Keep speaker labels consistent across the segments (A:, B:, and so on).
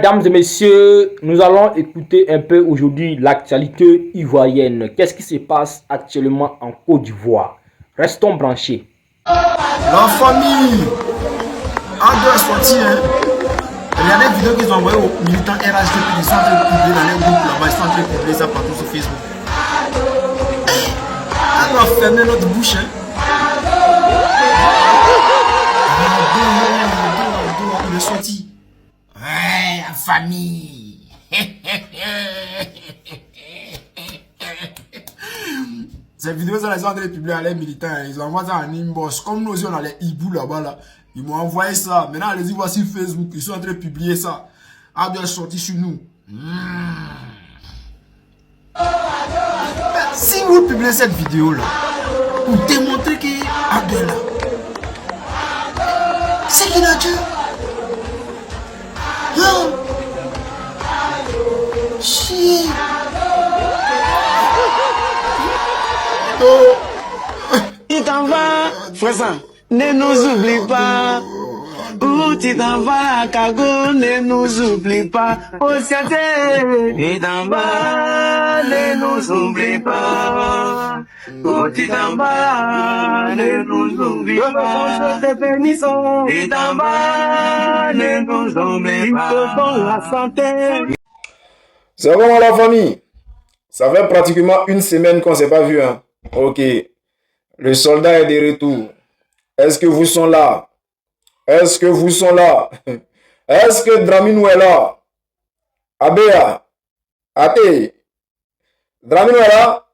A: Mesdames et messieurs, nous allons écouter un peu aujourd'hui l'actualité ivoirienne. Qu'est-ce qui se passe actuellement en Côte d'Ivoire? Restons branchés.
B: La famille a deux sorties. Il y a des vidéos qu'ils ont envoyées aux militants RHDP. Ils sont en train de publier dans les groupes là-bas. Ils sont en train de publier ça partout sur Facebook. Elle doit fermer notre bouche. Il est sorti. Ouais, la famille. Ces vidéos, ça, ils sont en train de publier à les militants. Ils envoient ça en inbox. Comme nous aussi, on a les hiboux là-bas. Là. Ils m'ont envoyé ça. Maintenant, allez-y voir sur Facebook. Ils sont en train de publier ça. Abdel est sorti sur nous. Si vous publiez cette vidéo-là, pour démontrer que Abdel là, c'est qu'il a Dieu. Hein? Chier.
C: Tu t'en vas, frère, ne nous oublie pas. Où tu t'en vas, la cago, ne nous oublie pas. Au ciel, tu t'en vas, ne nous oublie pas. Où tu t'en vas, ne nous oublie pas. Je te bénissons. Tu t'en vas, ne nous oublie pas. La santé.
B: C'est vraiment la famille. Ça fait pratiquement une semaine qu'on ne s'est pas vu. Hein. Ok. Le soldat est de retour. Est-ce que vous sont là? Est-ce que vous sont là? Est-ce que Draminou est là? Abéa. Ate. Draminou est là?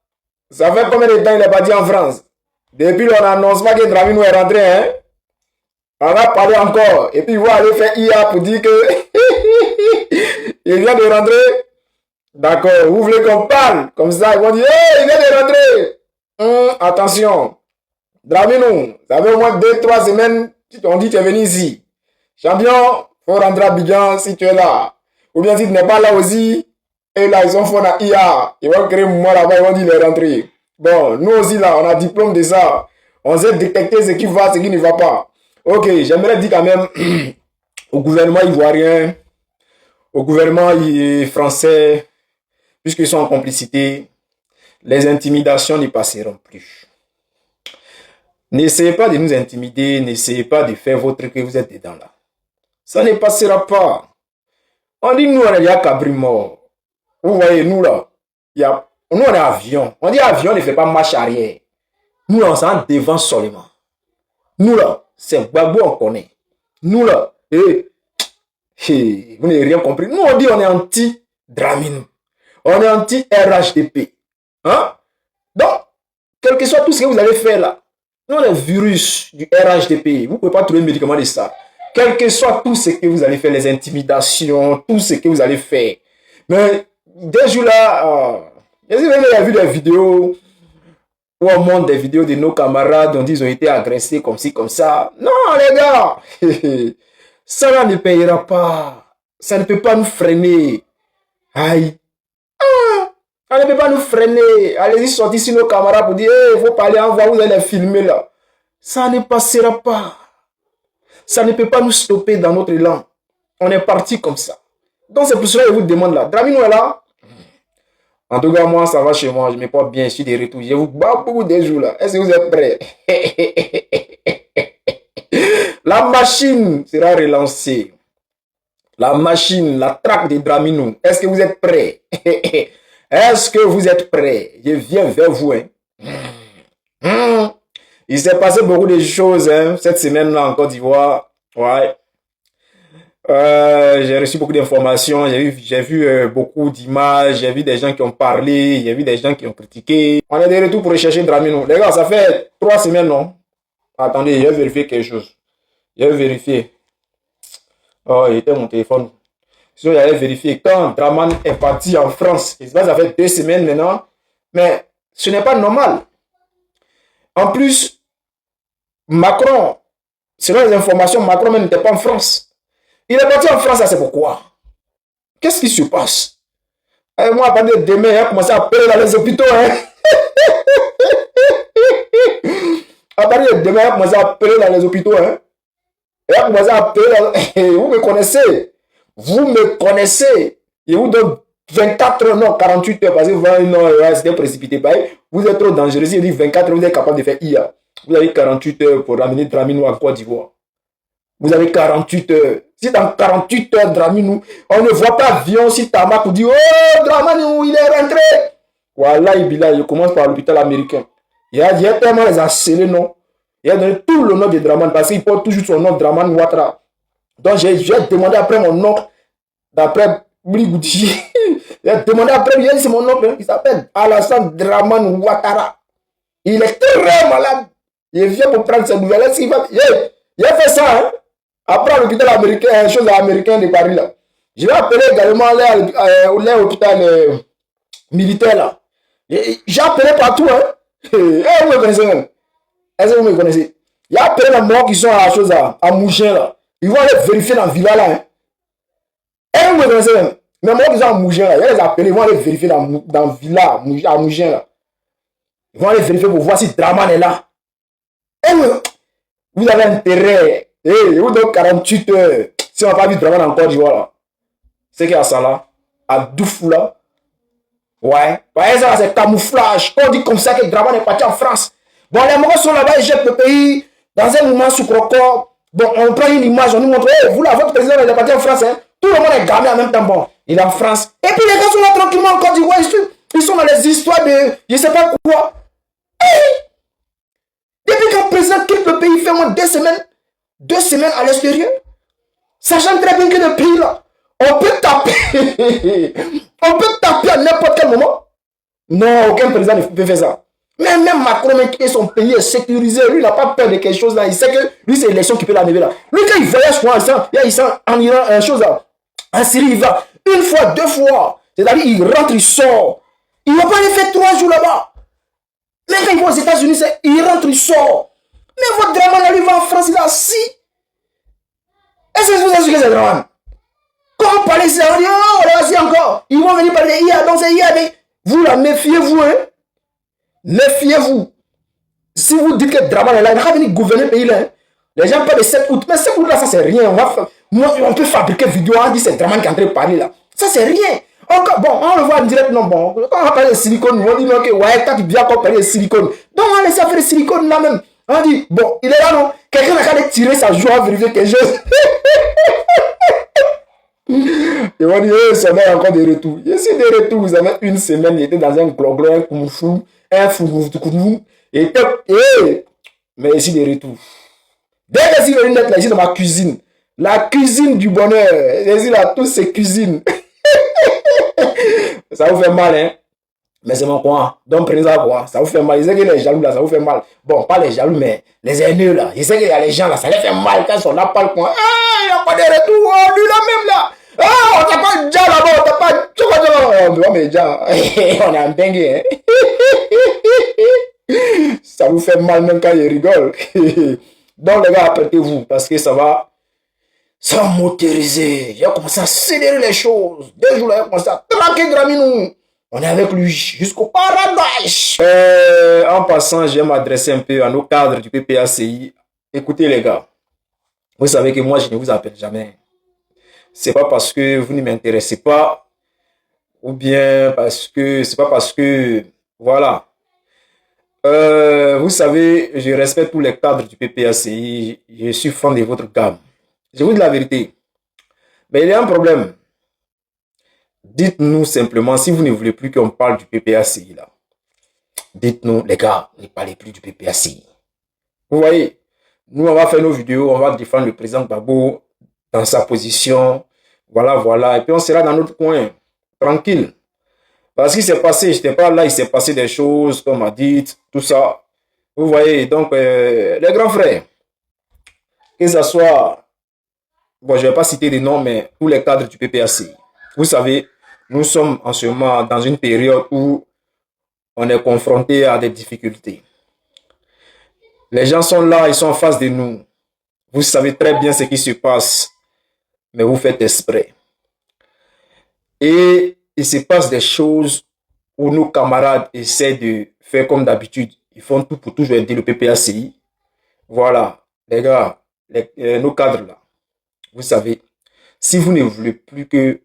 B: Ça fait combien de temps il est parti en France? Depuis on n'annonce pas que Draminou est rentré. Hein? On va parler encore. Et puis il va aller faire IA pour dire que il vient de rentrer. D'accord. Vous voulez qu'on parle? Comme ça, ils vont dire, hey, il vient de rentrer. Attention. Draminou, ça fait au moins 2-3 semaines, on dit que tu es venu ici. Champion, faut rentrer à Abidjan si tu es là. Ou bien si tu n'es pas là aussi, et là, ils ont fait la IA. Ils vont créer moi là-bas, ils vont dire qu'il est rentré. Bon, nous aussi là, on a diplôme de ça. On sait détecter ce qui va, ce qui ne va pas. Ok, j'aimerais dire quand même au gouvernement ivoirien, au gouvernement français, puisqu'ils sont en complicité, les intimidations ne passeront plus. N'essayez pas de nous intimider, n'essayez pas de faire votre que vous êtes dedans là. Ça ne passera pas. On dit nous on est déjà cabri mort. Vous voyez nous là, nous on est avion. On dit avion ne fait pas marche arrière. Nous on s'en devant seulement. Nous là, c'est Gbagbo on connaît. Nous là, vous n'avez rien compris. Nous on dit on est anti-Draminou. On est anti-RHDP. Hein? Donc, quel que soit tout ce que vous allez faire là, nous, les virus du RHDP, vous ne pouvez pas trouver un médicament de ça. Quel que soit tout ce que vous allez faire, les intimidations, tout ce que vous allez faire. Mais, des jours là, vous avez vu des vidéos où on montre des vidéos de nos camarades dont ils ont été agressés comme ci, comme ça. Non, les gars, ça ne payera pas. Ça ne peut pas nous freiner. Aïe. Ça ne peut pas nous freiner. Allez-y sortir sur nos camarades pour dire, il faut parler en voix, vous allez les filmer là. Ça ne passera pas. Ça ne peut pas nous stopper dans notre élan. On est parti comme ça. Donc c'est pour cela que je vous demande là. Draminou est là. En tout cas, moi, ça va chez moi. Je me porte bien, je suis de retour. Je vous bats beaucoup des jours là. Est-ce que vous êtes prêts? La machine sera relancée. La machine, la traque de Draminou. Est-ce que vous êtes prêts? Est-ce que vous êtes prêts? Je viens vers vous. Hein? Il s'est passé beaucoup de choses hein, cette semaine-là en Côte d'Ivoire. Ouais. J'ai reçu beaucoup d'informations. J'ai vu beaucoup d'images. J'ai vu des gens qui ont parlé. J'ai vu des gens qui ont critiqué. On est de retour pour rechercher Draminou. Les gars, ça fait 3 semaines, non? Attendez, je vais vérifier quelque chose. Je vais vérifier. Oh, il était mon téléphone. Sinon, j'allais vérifier. Quand Draman est parti en France, ça fait 2 semaines maintenant, mais ce n'est pas normal. En plus, Macron, selon les informations, Macron même n'était pas en France. Il est parti en France, ça c'est pourquoi. Qu'est-ce qui se passe? Et moi, à partir de demain, il a commencé à appeler dans les hôpitaux. Hein? À partir de demain, il a commencé à appeler dans les hôpitaux. Hein? Il a commencé à appeler dans... Vous me connaissez? Vous me connaissez. Je vous donne 24 heures, non, 48 heures, parce que vous voyez, non, c'était précipité. Vous êtes trop dangereux. Si je dis 24 heures, vous êtes capable de faire IA. Vous avez 48 heures pour ramener Dramini en Côte d'Ivoire. Vous avez 48 heures. Si dans 48 heures, Dramini, on ne voit pas avion, si Tamak vous dit, oh, Dramini, il est rentré. Voilà, je commence par l'hôpital américain. Il y a tellement les accélérés, non. Il a donné tout le nom de Dramani parce qu'il porte toujours son nom, Dramani Ouattara. Donc j'ai demandé après mon nom, d'après Brigoudi. J'ai demandé après lui, c'est mon nom, il s'appelle Alassane Dramani Ouattara. Il est très malade. Il vient pour prendre ses nouvelles. Il a fait ça, hein. Après l'hôpital américain, chose américain de Paris là. Je vais appeler également l'hôpital militaire là. J'ai appelé partout, hein. Vous me connaissez même. Est-ce que vous me connaissez? Il y a appelé les morts qui sont à la chose à Mougin là. Ils vont aller vérifier dans la villa là. Hein. Et vous me connaissez même. Les morts qui sont à Mougin là, il y a les appelés, ils vont aller vérifier dans la villa à Mougin là. Ils vont aller vérifier pour voir si Draman est là. Et vous avez intérêt. Vous donne 48 heures. Si on n'a pas vu Draman encore, je vois là. C'est qu'il y a ça là. À Doufou là. Ouais. Par exemple, c'est camouflage. On dit comme ça que Draman est parti en France. Bon, les morts sont là-bas, ils jettent le pays dans un moment sous crocor. Bon, on prend une image, on nous montre, vous là, votre président, il est parti en France. Hein. Tout le monde est gamé en même temps. Bon, il est en France. Et puis les gars sont là tranquillement en Côte d'Ivoire. Ils sont dans les histoires de je ne sais pas quoi. Hey! Depuis qu'un président quitte le pays, il fait au moins 2 semaines. 2 semaines à l'extérieur. Sachant très bien que le pays là, on peut taper. On peut taper à n'importe quel moment. Non, aucun président ne peut faire ça. Mais même Macron, son pays est sécurisé. Lui, il n'a pas peur de quelque chose là. Il sait que lui, c'est l'élection qui peut l'arriver là. Lui, quand il voyage en Iran, chose là. En Syrie, il va 1 fois, 2 fois. C'est-à-dire, il rentre, il sort. Il ne va pas aller faire 3 jours là-bas. Mais quand il va aux États-Unis, il rentre, il sort. Mais votre Draman, là, lui, va en France, il est assis. Est-ce que vous savez ce que c'est Draman? Quand on parle ici, on dit, oh, là, assis encore. Ils vont venir parler IA, donc c'est IA. Vous, là, méfiez-vous, hein. Méfiez-vous. Si vous dites que Draman est là, il va venir gouverner le pays là. Hein. Les gens parlent de 7 août. Mais 7 août là, ça c'est rien. On peut fabriquer vidéo. On dit c'est Draman qui est en train de parler là. Ça c'est rien. Encore, bon, on le voit en direct. Non, bon. Quand on va parler de silicone, on dit non, que ouais, quand tu viens encore parler de silicone. Donc on laisse faire le silicone là même. On dit, bon, il est là non. Quelqu'un a qu'à tirer sa joie à vérifier quelque chose. Et on dit, ça va encore de retour. Je suis de retour. Vous avez 1 semaine, il était dans un gloglo, un koumfou. Un fou, et mais ici de retour. Dès que si le net là, ici dans ma cuisine, la cuisine du bonheur, ici là, tous ces cuisines. Ça vous fait mal, hein? Mais c'est mon coin. Donc prenez ça quoi. Ça vous fait mal. Je sais que les jaloux là, ça vous fait mal. Bon, pas les jaloux, mais les haineux là. Je sais qu'il y a les gens là, ça les fait mal quand ils sont là, pas le coin. Ah, il n'y a pas de retour. Oh, lui là même là. Ah, on t'a pas déjà là-bas, on t'a pas. Oh, mais déjà, on est en dingue, hein? Ça vous fait mal même quand il rigole. Donc les gars, apprêtez-vous parce que ça va motoriser. Il a commencé à accélérer les choses. 2 jours là, il a commencé à traquer Draminou. On est avec lui jusqu'au paradis. En passant, je vais m'adresser un peu à nos cadres du PPACI. Écoutez les gars, vous savez que moi je ne vous appelle jamais. C'est pas parce que vous ne m'intéressez pas ou bien parce que c'est pas parce que voilà. Vous savez, je respecte tous les cadres du PPACI. Je suis fan de votre gamme. Je vous dis la vérité. Mais il y a un problème. Dites-nous simplement, si vous ne voulez plus qu'on parle du PPACI là. Dites-nous, les gars, ne parlez plus du PPACI. Vous voyez, nous on va faire nos vidéos, on va défendre le président Gbagbo dans sa position. Voilà, voilà. Et puis on sera dans notre coin, tranquille. Parce qu'il s'est passé, je n'étais pas là, il s'est passé des choses, comme on m'a dit, tout ça. Vous voyez, donc, les grands frères, que ce soit, bon, je ne vais pas citer des noms, mais tous les cadres du PPACI. Vous savez, nous sommes en ce moment dans une période où on est confronté à des difficultés. Les gens sont là, ils sont en face de nous. Vous savez très bien ce qui se passe, mais vous faites exprès. Et il se passe des choses où nos camarades essaient de faire comme d'habitude. Ils font tout pour toujours aider le PPACI. Voilà, les gars, nos cadres là, vous savez, Si vous ne voulez plus que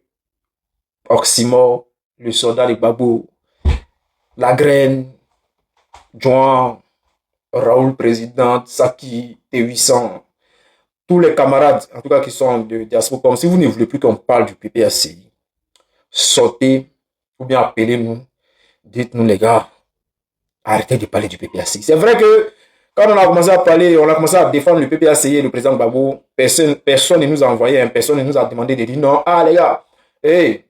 B: Oxymore, le soldat de Gbagbo, la graine, Juan, Raoul président, Saki, T800, tous les camarades, en tout cas qui sont de diaspora, comme si vous ne voulez plus qu'on parle du PPACI, sortez ou bien appelez-nous, dites-nous les gars, arrêtez de parler du PPACI. C'est vrai que quand on a commencé à parler, on a commencé à défendre le PPACI et le président Gbagbo, personne ne nous a envoyé, personne ne nous a demandé de dire non, ah les gars, hey,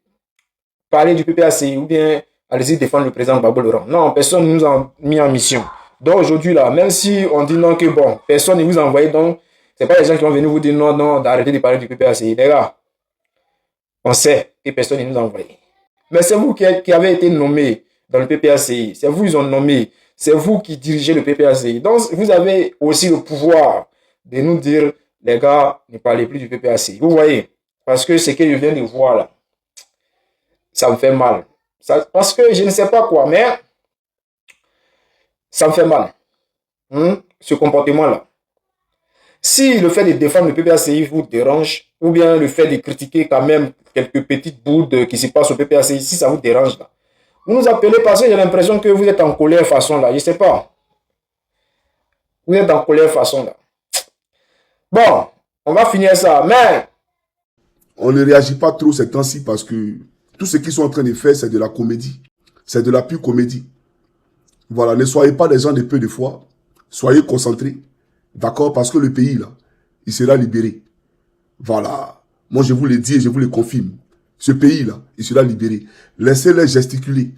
B: parlez du PPACI ou bien allez-y défendre le président Gbagbo Laurent. Non, personne ne nous a mis en mission. Donc aujourd'hui là, même si on dit non que bon, personne ne vous a envoyé, donc c'est pas les gens qui vont venir vous dire non, non, d'arrêter de parler du PPACI. Les gars, on sait que personne ne nous a envoyé. Mais c'est vous qui avez été nommé dans le PPACI. C'est vous qu'ils ont nommé. C'est vous qui dirigez le PPACI. Donc vous avez aussi le pouvoir de nous dire, les gars, ne parlez plus du PPACI. Vous voyez, parce que ce que je viens de voir là, ça me fait mal. Parce que je ne sais pas quoi, mais ça me fait mal. Ce comportement-là. Si le fait de défendre le PPACI vous dérange, ou bien le fait de critiquer quand même quelques petites boudes qui se passent au PPACI, si ça vous dérange là, vous nous appelez parce que j'ai l'impression que vous êtes en colère façon là, je ne sais pas. Vous êtes en colère façon là. Bon, on va finir ça, mais...
D: On ne réagit pas trop ces temps-ci parce que tout ce qu'ils sont en train de faire, c'est de la comédie. C'est de la pure comédie. Voilà, ne soyez pas des gens de peu de foi. Soyez concentrés. D'accord? Parce que le pays, là, il sera libéré. Voilà. Moi, je vous le dis et je vous le confirme. Ce pays-là, il sera libéré. Laissez-les gesticuler.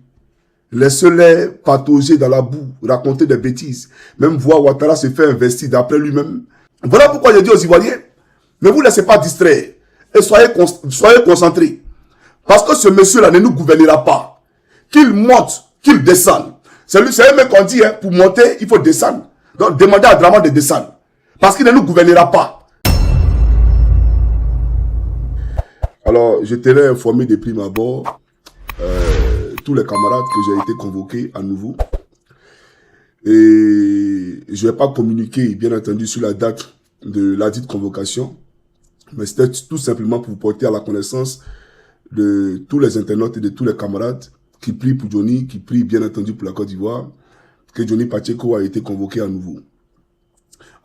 D: Laissez-les patauger dans la boue, raconter des bêtises. Même voir Ouattara se faire investir d'après lui-même. Voilà pourquoi je dis aux Ivoiriens, ne vous laissez pas distraire. Et soyez concentrés. Parce que ce monsieur-là ne nous gouvernera pas. Qu'il monte, qu'il descende. C'est un mec qu'on dit, hein, pour monter, il faut descendre. Donc, demandez à Draman de descendre. Parce qu'il ne nous gouvernera pas. Alors, je t'ai informé de prime abord tous les camarades que j'ai été convoqués à nouveau. Et je ne vais pas communiquer, bien entendu, sur la date de la dite convocation. Mais c'était tout simplement pour vous porter à la connaissance de tous les internautes et de tous les camarades qui prient pour Johnny, qui prient bien entendu pour la Côte d'Ivoire, que Johnny Pacheco a été convoqué à nouveau.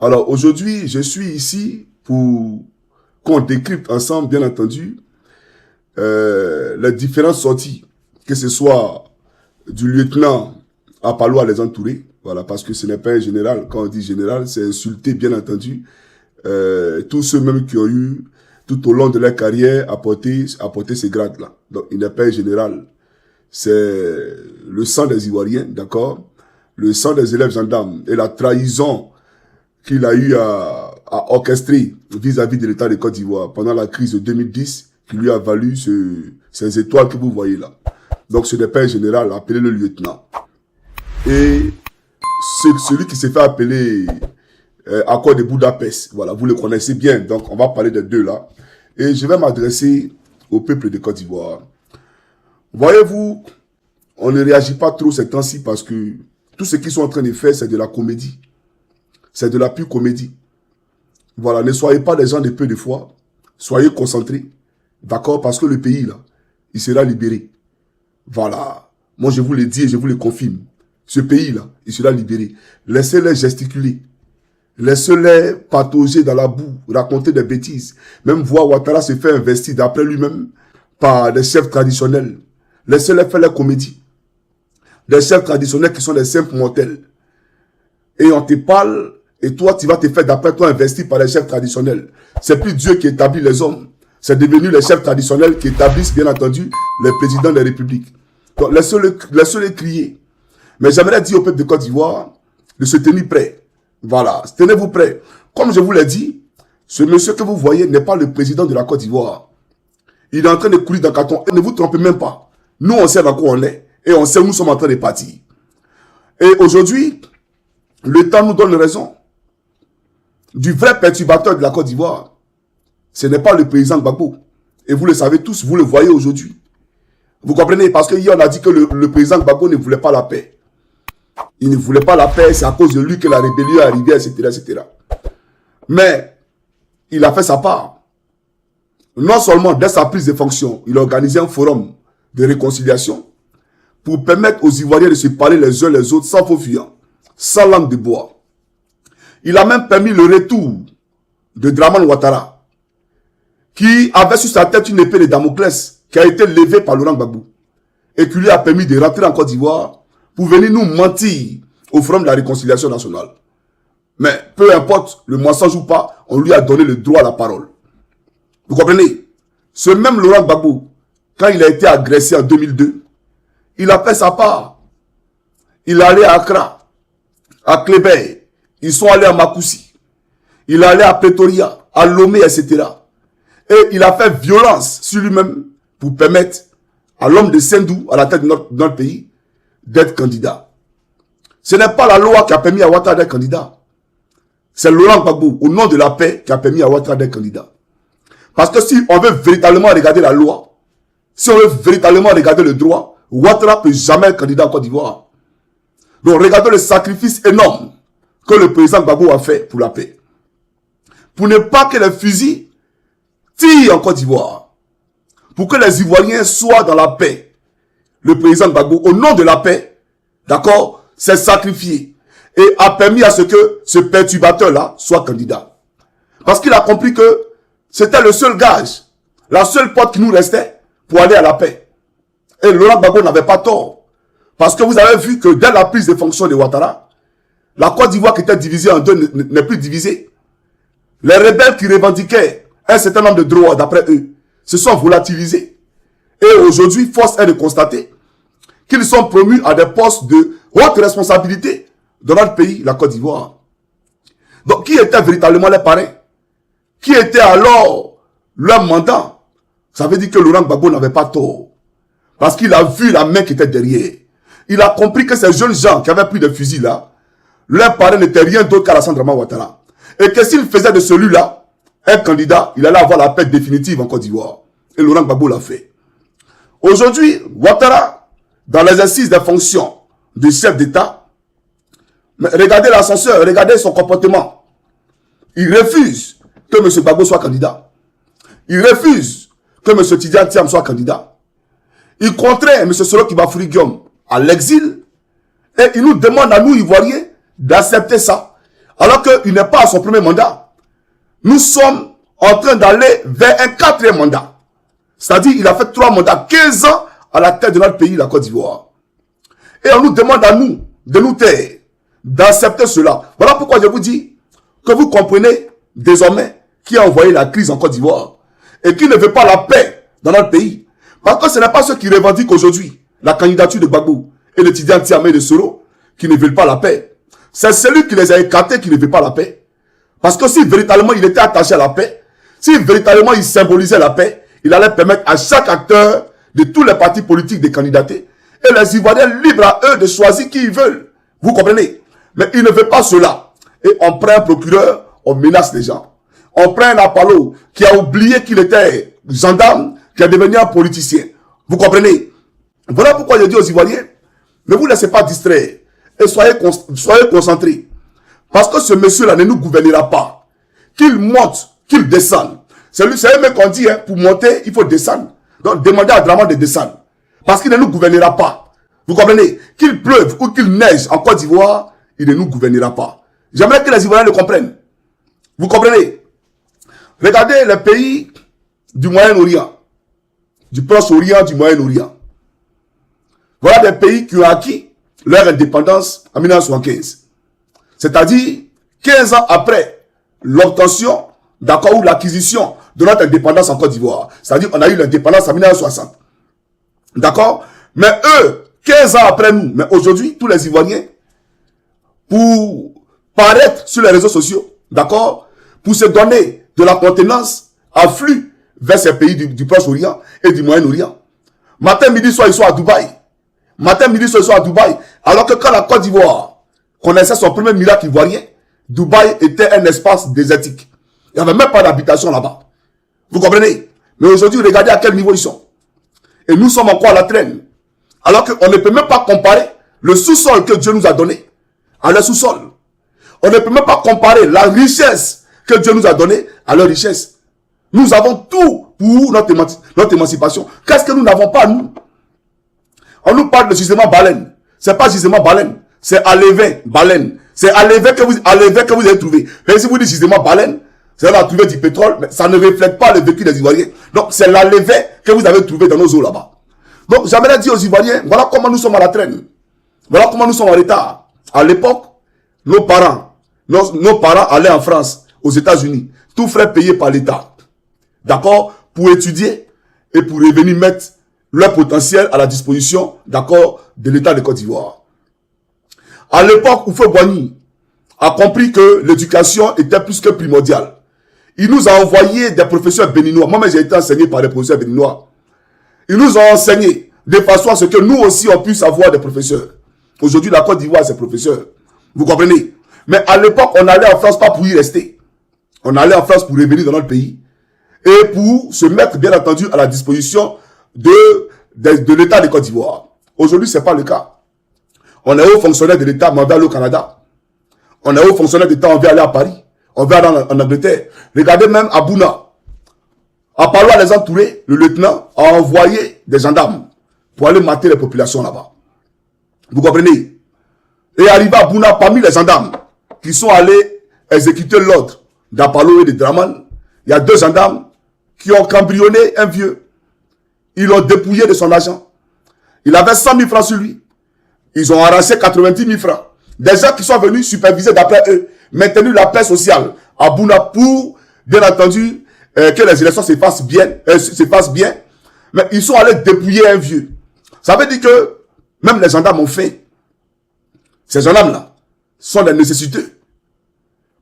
D: Alors aujourd'hui, je suis ici pour qu'on décrypte ensemble, bien entendu, les différentes sorties, que ce soit du lieutenant Apalo à les entourer, voilà, parce que ce n'est pas un général. Quand on dit général, c'est insulter, bien entendu, tous ceux même qui ont eu, tout au long de leur carrière, apporté ces grades-là. Donc, il n'est pas un général. C'est le sang des Ivoiriens, d'accord? Le sang des élèves gendarmes et la trahison qu'il a eu à orchestrer vis-à-vis de l'État de Côte d'Ivoire pendant la crise de 2010, qui lui a valu ces étoiles que vous voyez là. Donc, ce n'est pas un général, appelez-le lieutenant. Et celui qui s'est fait appeler accord de Budapest, voilà, vous le connaissez bien, donc on va parler des deux là. Et je vais m'adresser au peuple de Côte d'Ivoire. Voyez-vous, on ne réagit pas trop ces temps-ci parce que tout ce qu'ils sont en train de faire, c'est de la comédie. C'est de la pure comédie. Voilà, ne soyez pas des gens de peu de foi. Soyez concentrés. D'accord? Parce que le pays, là, il sera libéré. Voilà. Moi, je vous le dis et je vous le confirme. Ce pays-là, il sera libéré. Laissez-les gesticuler. Laissez-les patauger dans la boue, raconter des bêtises. Même voir Ouattara se faire investir d'après lui-même par des chefs traditionnels. Laissez-les faire la comédie. Des chefs traditionnels qui sont des simples mortels. Et on te parle, et toi, tu vas te faire d'après toi investir par les chefs traditionnels. C'est plus Dieu qui établit les hommes. C'est devenu les chefs traditionnels qui établissent, bien entendu, les présidents des républiques. Donc, laissez-les crier. Mais j'aimerais dire au peuple de Côte d'Ivoire de se tenir prêt. Voilà, tenez-vous prêt. Comme je vous l'ai dit, ce monsieur que vous voyez n'est pas le président de la Côte d'Ivoire. Il est en train de courir dans le carton. Et ne vous trompez même pas. Nous, on sait dans quoi on est. Et on sait où nous sommes en train de partir. Et aujourd'hui, le temps nous donne raison. Du vrai perturbateur de la Côte d'Ivoire, ce n'est pas le président Gbagbo. Et vous le savez tous, vous le voyez aujourd'hui. Vous comprenez? Parce que hier, on a dit que le président Gbagbo ne voulait pas la paix. Il ne voulait pas la paix, c'est à cause de lui que la rébellion est arrivée, etc., etc. Mais, il a fait sa part. non seulement dès sa prise de fonction, il a organisé un forum de réconciliation pour permettre aux Ivoiriens de se parler les uns les autres sans faux fuyant, sans langue de bois. Il a même permis le retour de Dramane Ouattara, qui avait sur sa tête une épée de Damoclès qui a été levée par Laurent Gbagbo et qui lui a permis de rentrer en Côte d'Ivoire pour venir nous mentir au forum de la réconciliation nationale. Mais peu importe, le mensonge ou pas, on lui a donné le droit à la parole. Vous comprenez? Ce même Laurent Gbagbo, quand il a été agressé en 2002, il a fait sa part. Il est allé à Accra, à Kléber, ils sont allés à Makoussi, il est allé à Pretoria, à Lomé, etc. Et il a fait violence sur lui-même pour permettre à l'homme de Sendou, à la tête de notre pays, d'être candidat. Ce n'est pas la loi qui a permis à Ouattara d'être candidat. C'est Laurent Gbagbo, au nom de la paix, qui a permis à Ouattara d'être candidat. Parce que si on veut véritablement regarder la loi, si on veut véritablement regarder le droit, Ouattara ne peut jamais être candidat en Côte d'Ivoire. Donc regardez le sacrifice énorme que le président Gbagbo a fait pour la paix. Pour ne pas que les fusils tirent en Côte d'Ivoire. Pour que les Ivoiriens soient dans la paix. Le président Gbagbo, au nom de la paix, d'accord, s'est sacrifié et a permis à ce que ce perturbateur-là soit candidat. Parce qu'il a compris que c'était le seul gage, la seule porte qui nous restait pour aller à la paix. Et Laurent Gbagbo n'avait pas tort. Parce que vous avez vu que dès la prise de fonction de Ouattara, la Côte d'Ivoire qui était divisée en deux n'est plus divisée. Les rebelles qui revendiquaient un certain nombre de droits d'après eux se sont volatilisés. Et aujourd'hui, force est de constater qu'ils sont promus à des postes de haute responsabilité dans notre pays, la Côte d'Ivoire. Donc, qui était véritablement les parrains? Qui était alors leur mandat? Ça veut dire que Laurent Gbagbo n'avait pas tort. Parce qu'il a vu la main qui était derrière. Il a compris que ces jeunes gens qui avaient pris des fusils là, leur parrain n'était rien d'autre qu'Alassane Dramane Ouattara. Et que s'il faisait de celui-là un candidat, il allait avoir la paix définitive en Côte d'Ivoire. Et Laurent Gbagbo l'a fait. Aujourd'hui, Ouattara, dans l'exercice des fonctions de chef d'État, regardez l'ascenseur, regardez son comportement. Il refuse que M. Gbagbo soit candidat. Il refuse que M. Tidiane Thiam soit candidat. Il contraint M. Solo Kibafoury Guillaume à l'exil et il nous demande à nous, Ivoiriens, d'accepter ça. Alors qu'il n'est pas à son premier mandat. Nous sommes en train d'aller vers un 4e mandat. C'est-à-dire il a fait 3 mandats, 15 ans à la tête de notre pays, la Côte d'Ivoire. Et on nous demande à nous, de nous taire, d'accepter cela. Voilà pourquoi je vous dis que vous comprenez désormais qui a envoyé la crise en Côte d'Ivoire et qui ne veut pas la paix dans notre pays. Parce que ce n'est pas ceux qui revendiquent aujourd'hui la candidature de Gbagbo et de Tidiane Thiam et de Soro qui ne veulent pas la paix. C'est celui qui les a écartés qui ne veut pas la paix. Parce que si véritablement il était attaché à la paix, si véritablement il symbolisait la paix, il allait permettre à chaque acteur de tous les partis politiques de candidater et les Ivoiriens libres à eux de choisir qui ils veulent. Vous comprenez? Mais il ne veut pas cela. Et on prend un procureur, on menace les gens. On prend un Apollo qui a oublié qu'il était gendarme, qui est devenu un politicien. Vous comprenez? Voilà pourquoi je dis aux Ivoiriens, ne vous laissez pas distraire et soyez concentrés. Parce que ce monsieur-là ne nous gouvernera pas. Qu'il monte, qu'il descende. C'est lui, c'est un mec qu'on dit, hein, pour monter, il faut descendre. Donc demandez à Dramane de descendre. Parce qu'il ne nous gouvernera pas. Vous comprenez? Qu'il pleuve ou qu'il neige en Côte d'Ivoire, il ne nous gouvernera pas. J'aimerais que les Ivoiriens le comprennent. Vous comprenez? Regardez les pays du Moyen-Orient, du Proche-Orient, du Moyen-Orient. Voilà des pays qui ont acquis leur indépendance en 1975. C'est-à-dire 15 ans après l'obtention, d'accord, ou l'acquisition de notre indépendance en Côte d'Ivoire. C'est-à-dire qu'on a eu l'indépendance en 1960. D'accord? Mais eux, 15 ans après nous, mais aujourd'hui, tous les Ivoiriens, pour paraître sur les réseaux sociaux, d'accord, pour se donner de la contenance, affluent vers ces pays du Proche-Orient et du Moyen-Orient. Matin, midi, soir, ils sont à Dubaï. Matin, midi, soir, ils sont à Dubaï. Alors que quand la Côte d'Ivoire connaissait son premier miracle ivoirien, Dubaï était un espace désertique. Il n'y avait même pas d'habitation là-bas. Vous comprenez? Mais aujourd'hui, regardez à quel niveau ils sont. Et nous sommes encore à la traîne. Alors qu'on ne peut même pas comparer le sous-sol que Dieu nous a donné à leur sous-sol. On ne peut même pas comparer la richesse que Dieu nous a donnée à leur richesse. Nous avons tout pour notre émancipation. Qu'est-ce que nous n'avons pas, nous? On nous parle de gisement baleine. C'est pas gisement baleine, c'est Alévin baleine. C'est Alévin que vous avez trouvé. Mais si vous dites gisement baleine, c'est là trouver du pétrole, mais ça ne reflète pas le vécu des Ivoiriens. Donc c'est l'Alévin que vous avez trouvé dans nos eaux là-bas. Donc j'aimerais dire aux Ivoiriens, voilà comment nous sommes à la traîne. Voilà comment nous sommes en retard. À l'époque, nos parents allaient en France, aux États-Unis, tout frais payé par l'État. D'accord? Pour étudier et pour revenir mettre leur potentiel à la disposition, d'accord, de l'État de Côte d'Ivoire. À l'époque, Houphouët-Boigny a compris que l'éducation était plus que primordiale. Il nous a envoyé des professeurs béninois. Moi-même, j'ai été enseigné par des professeurs béninois. Ils nous ont enseigné de façon à ce que nous aussi, on puisse avoir des professeurs. Aujourd'hui, la Côte d'Ivoire, c'est professeurs. Vous comprenez? Mais à l'époque, on allait en France pas pour y rester. On allait en France pour revenir dans notre pays et pour se mettre, bien entendu, à la disposition de l'État de Côte d'Ivoire. Aujourd'hui, ce n'est pas le cas. On est haut fonctionnaire de l'État, mais on veut aller au Canada. On est haut fonctionnaire de l'État, on veut aller à Paris. On veut aller en Angleterre. Regardez même à Bouna. À Palois les Entourés, le lieutenant a envoyé des gendarmes pour aller mater les populations là-bas. Vous comprenez? Et arrivé à Bouna, parmi les gendarmes qui sont allés exécuter l'ordre d'Apalo et de Draman, il y a 2 gendarmes qui ont cambriolé un vieux. Ils l'ont dépouillé de son argent. Il avait 100 000 francs sur lui. Ils ont arraché 90 000 francs. Des gens qui sont venus superviser d'après eux, maintenir la paix sociale à Bouna pour, bien entendu, que les élections se fassent bien. Mais ils sont allés dépouiller un vieux. Ça veut dire que même les gendarmes ont fait. Ces gendarmes-là sont des nécessiteux.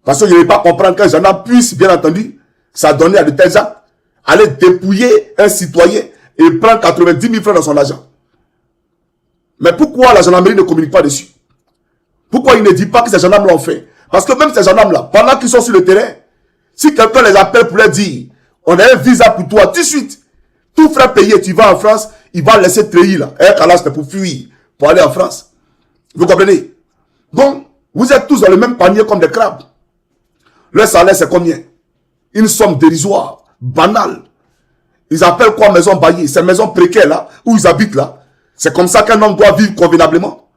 D: Parce que je ne vais pas comprendre qu'un gendarme puisse, bien entendu, s'adonner à de tels actes, aller dépouiller un citoyen et prendre 90 000 francs dans son argent. Mais pourquoi la gendarmerie ne communique pas dessus? Pourquoi il ne dit pas que ces gendarmes l'ont fait? Parce que même ces gendarmes-là, pendant qu'ils sont sur le terrain, si quelqu'un les appelle pour leur dire, on a un visa pour toi, tout de suite, tout frais payé, tu vas en France, il va laisser trahir là. Un calage pour fuir, pour aller en France. Vous comprenez? Donc, vous êtes tous dans le même panier comme des crabes. Leur salaire, c'est combien? Une somme dérisoire, banale. Ils appellent quoi maison baillée? Ces maisons précaires là, où ils habitent là. C'est comme ça qu'un homme doit vivre convenablement.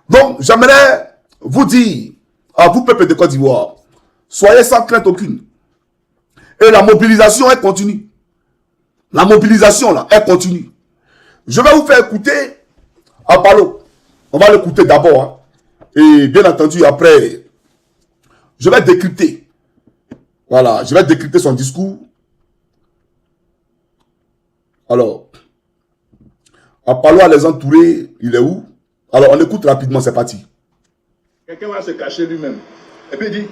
D: Donc, j'aimerais vous dire, à vous, peuple de Côte d'Ivoire, soyez sans crainte aucune. Et la mobilisation est continue. La mobilisation là, est continue. Je vais vous faire écouter Apalo. On va l'écouter d'abord. Hein. Et bien entendu, après, je vais décrypter. Voilà, je vais décrypter son discours. Alors, Apalo à les entourer, il est où? Alors, on écoute rapidement, c'est parti.
E: Quelqu'un va se cacher lui-même. Et puis il dit,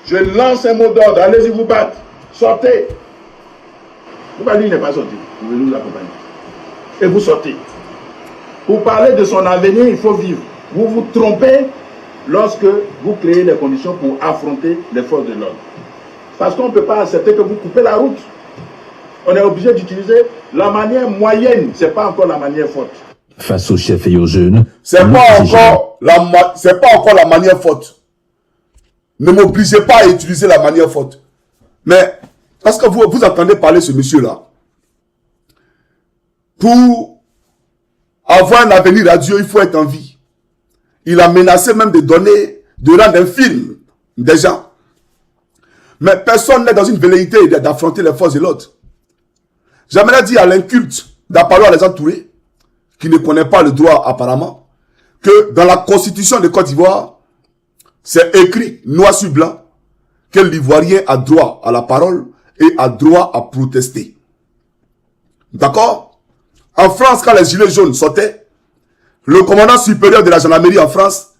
E: je lance un mot d'ordre, allez-y vous battre, sortez. Pourquoi lui il n'est pas sorti? Vous pouvez nous accompagner. Et vous sortez. Pour parler de son avenir, il faut vivre. Vous vous trompez lorsque vous créez les conditions pour affronter les forces de l'ordre. Parce qu'on ne peut pas accepter que vous coupez la route. On est obligé d'utiliser la manière moyenne, ce n'est pas encore la manière forte.
F: Face aux chefs et aux jeunes,
D: c'est pas encore la manière forte. Ne m'obligez pas à utiliser la manière forte. Mais, parce que vous entendez parler de ce monsieur-là. Pour avoir un avenir radieux, il faut être en vie. Il a menacé même de rendre un film des gens. Mais personne n'est dans une velléité d'affronter les forces de l'autre. J'aimerais dire à l'inculte d'Apalo à les Entourés, qui ne connaît pas le droit apparemment, que dans la constitution de Côte d'Ivoire, c'est écrit noir sur blanc que l'Ivoirien a droit à la parole et a droit à protester. D'accord? En France, quand les gilets jaunes sortaient, le commandant supérieur de la gendarmerie en France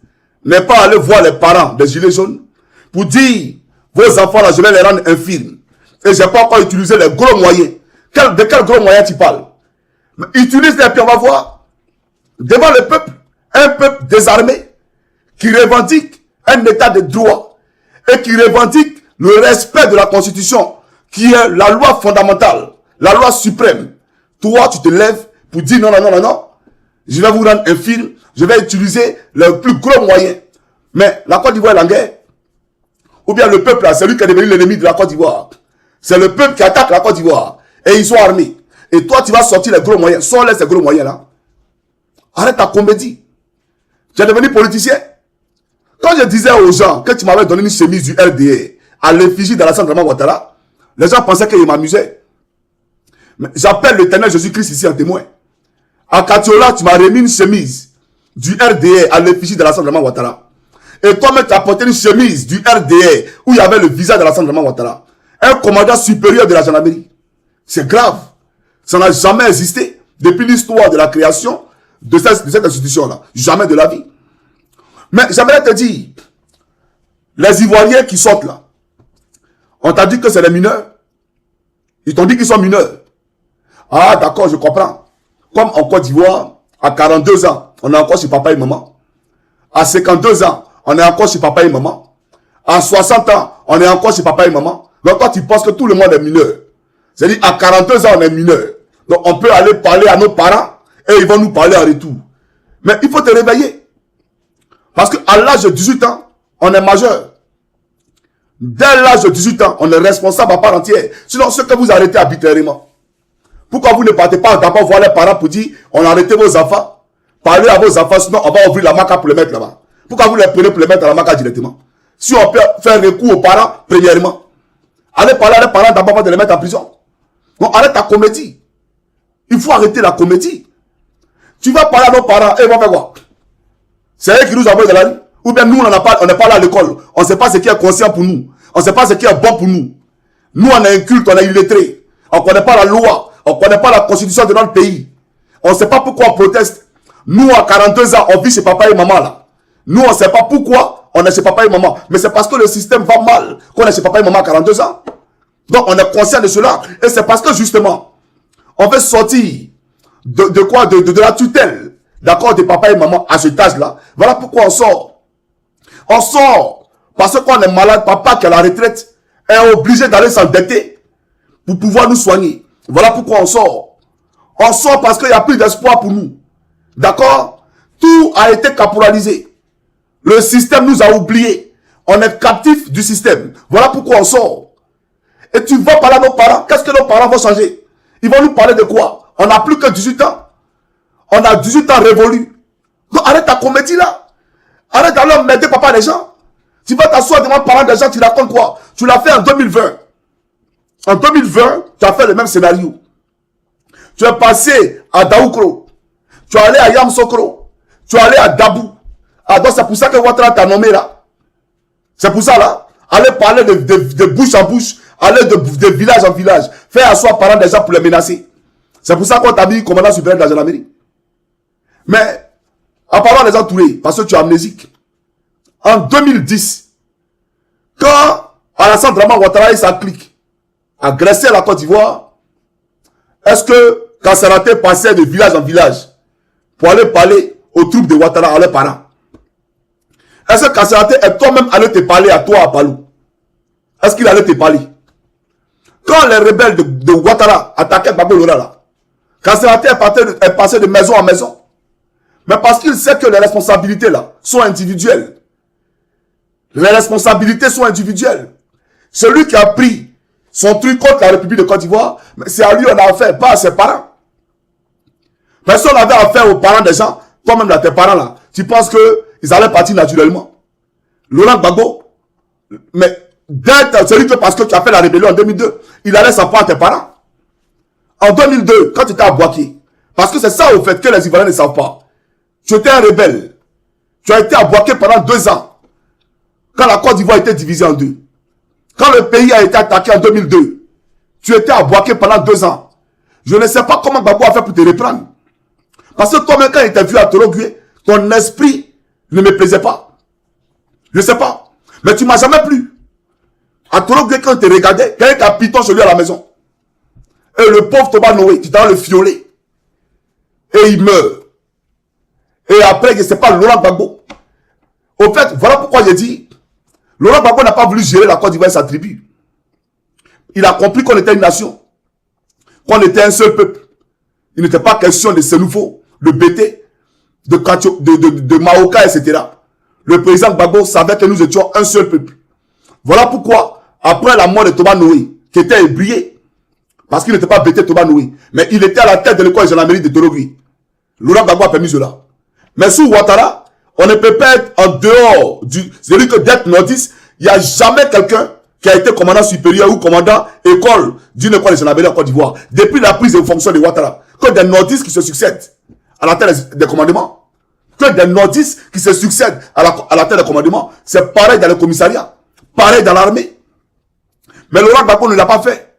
D: n'est pas allé voir les parents des gilets jaunes pour dire, vos enfants là, je vais les rendre infirmes. Et je n'ai pas encore utilisé les gros moyens. De quel gros moyen tu parles? Mais utilise-les et puis on va voir. Devant le peuple, un peuple désarmé qui revendique un état de droit et qui revendique le respect de la Constitution qui est la loi fondamentale, la loi suprême. Toi, tu te lèves pour dire non, je vais vous rendre infirme, je vais utiliser le plus gros moyen. Mais la Côte d'Ivoire est en guerre. Ou bien le peuple, c'est lui qui est devenu l'ennemi de la Côte d'Ivoire. C'est le peuple qui attaque la Côte d'Ivoire. Et ils sont armés. Et toi, tu vas sortir les gros moyens. Sors-les ces gros moyens là. Arrête ta comédie. Tu es devenu politicien. Quand je disais aux gens que tu m'avais donné une chemise du RDA à l'effigie d'Alassane Dramane Ouattara, les gens pensaient qu'il m'amusait. J'appelle l'Éternel Jésus-Christ ici en témoin. À Katiola, tu m'as remis une chemise du RDA à l'effigie d'Alassane Dramane Ouattara. Et toi-même, tu as porté une chemise du RDA où il y avait le visage d'Alassane Dramane Ouattara. Un commandant supérieur de la gendarmerie. C'est grave. Ça n'a jamais existé depuis l'histoire de la création de cette institution-là. Jamais de la vie. Mais j'aimerais te dire, les Ivoiriens qui sortent là, on t'a dit que c'est les mineurs. Ils t'ont dit qu'ils sont mineurs. Ah d'accord, je comprends. Comme en Côte d'Ivoire, à 42 ans, on est encore chez papa et maman. À 52 ans, on est encore chez papa et maman. À 60 ans, on est encore chez papa et maman. Donc toi, tu penses que tout le monde est mineur. C'est-à-dire, à 42 ans, on est mineur. Donc on peut aller parler à nos parents et ils vont nous parler en retour. Mais il faut te réveiller. Parce qu'à l'âge de 18 ans, on est majeur. Dès l'âge de 18 ans, on est responsable à part entière. Sinon, ce que vous arrêtez arbitrairement. Pourquoi vous ne partez pas d'abord voir les parents pour dire, on a arrêté vos enfants. Parlez à vos enfants, sinon on va ouvrir la maca pour les mettre là-bas. Pourquoi vous les prenez pour les mettre à la maca directement? Si on peut faire recours aux parents, premièrement. Allez parler à les parents d'abord avant de les mettre en prison. Donc arrête ta comédie. Il faut arrêter la comédie. Tu vas parler à nos parents et ils vont faire quoi? C'est eux qui nous envoient de la rue. Ou bien nous, on n'est pas là à l'école. On ne sait pas ce qui est conscient pour nous. On ne sait pas ce qui est bon pour nous. Nous, on est un culte, on est illettrés. On ne connaît pas la loi. On ne connaît pas la constitution de notre pays. On ne sait pas pourquoi on proteste. Nous, à 42 ans, on vit chez papa et maman là. Nous, on ne sait pas pourquoi on est chez papa et maman. Mais c'est parce que le système va mal qu'on est chez papa et maman à 42 ans. Donc, on est conscient de cela. Et c'est parce que, justement, on veut sortir de quoi? De la tutelle. D'accord, de papa et maman à cet âge-là. Voilà pourquoi on sort. On sort parce qu'on est malade. Papa qui est à la retraite est obligé d'aller s'endetter pour pouvoir nous soigner. Voilà pourquoi on sort. On sort parce qu'il n'y a plus d'espoir pour nous. D'accord? Tout a été caporalisé. Le système nous a oubliés. On est captif du système. Voilà pourquoi on sort. Et tu vas parler à nos parents. Qu'est-ce que nos parents vont changer? Ils vont nous parler de quoi? On n'a plus que 18 ans. On a 18 ans révolus. Donc arrête ta comédie là. Arrête d'aller emmerder papa des gens. Tu vas t'asseoir devant les parents des gens, tu racontes quoi? Tu l'as fait en 2020. En 2020, tu as fait le même scénario. Tu es passé à Daoukro. Tu es allé à Yamsokro. Tu es allé à Dabou. Ah donc c'est pour ça que Ouattara t'a nommé là. C'est pour ça là. Aller parler de bouche en bouche. Aller de village en village. Faire asseoir les parents des gens pour les menacer. C'est pour ça qu'on t'a mis commandant supérieur de la gendarmerie. Mais, en parlant des entourés, parce que tu es amnésique, en 2010, quand Alassane Dramane Ouattara et sa clique agressaient la Côte d'Ivoire, est-ce que Kassaraté passait de village en village pour aller parler aux troupes de Ouattara, à leurs parents? Est-ce que Kassaraté est toi-même allé te parler à toi à Palou? Est-ce qu'il allait te parler? Quand les rebelles de Ouattara attaquaient Babo Lora là, Kassaraté est passé de maison en maison. Mais parce qu'il sait que les responsabilités là sont individuelles. Les responsabilités sont individuelles. Celui qui a pris son truc contre la République de Côte d'Ivoire, c'est à lui on a affaire, pas à ses parents. Personne n'avait affaire aux parents des gens. Toi-même là, tes parents là, tu penses qu'ils allaient partir naturellement. Laurent Gbagbo, mais celui que parce que tu as fait la rébellion en 2002, il allait s'en prendre à tes parents. En 2002, quand tu étais à Boaké, parce que c'est ça au fait que les Ivoiriens ne savent pas. Tu étais un rebelle. Tu as été à Boaké pendant 2 ans. Quand la Côte d'Ivoire était divisée en deux. Quand le pays a été attaqué en 2002. Tu étais à Boaké pendant 2 ans. Je ne sais pas comment Gbagbo a fait pour te reprendre. Parce que toi-même, quand il t'a vu à Torogué, ton esprit ne me plaisait pas. Je ne sais pas. Mais tu ne m'as jamais plu. À Torogué, quand il te regardait, quelqu'un a piton chez lui à la maison. Et le pauvre Toba Noé, tu t'as le fiolet. Et il meurt. Et après, je ne sais pas, Laurent Gbagbo. Au fait, voilà pourquoi j'ai dit, Laurent Gbagbo n'a pas voulu gérer la Côte d'Ivoire et sa tribu. Il a compris qu'on était une nation. Qu'on était un seul peuple. Il n'était pas question de Sénoufo, de Bété, de Maoka, etc. Le président Gbagbo savait que nous étions un seul peuple. Voilà pourquoi, après la mort de Thomas Noé, qui était ébrié Parce qu'il n'était pas bêté Toba Noé. Mais il était à la tête de l'école de gendarmerie de Torogui. Laurent Gbagbo a permis cela. Mais sous Ouattara, on ne peut pas être en dehors du... C'est-à-dire que d'être nordiste, il n'y a jamais quelqu'un qui a été commandant supérieur ou commandant école d'une école de gendarmerie en Côte d'Ivoire. Depuis la prise de fonction de Ouattara. Que des nordistes qui se succèdent à la tête des commandements. Que des nordistes qui se succèdent à la tête des commandements. C'est pareil dans le commissariat. Pareil dans l'armée. Mais Laurent Gbagbo ne l'a pas fait.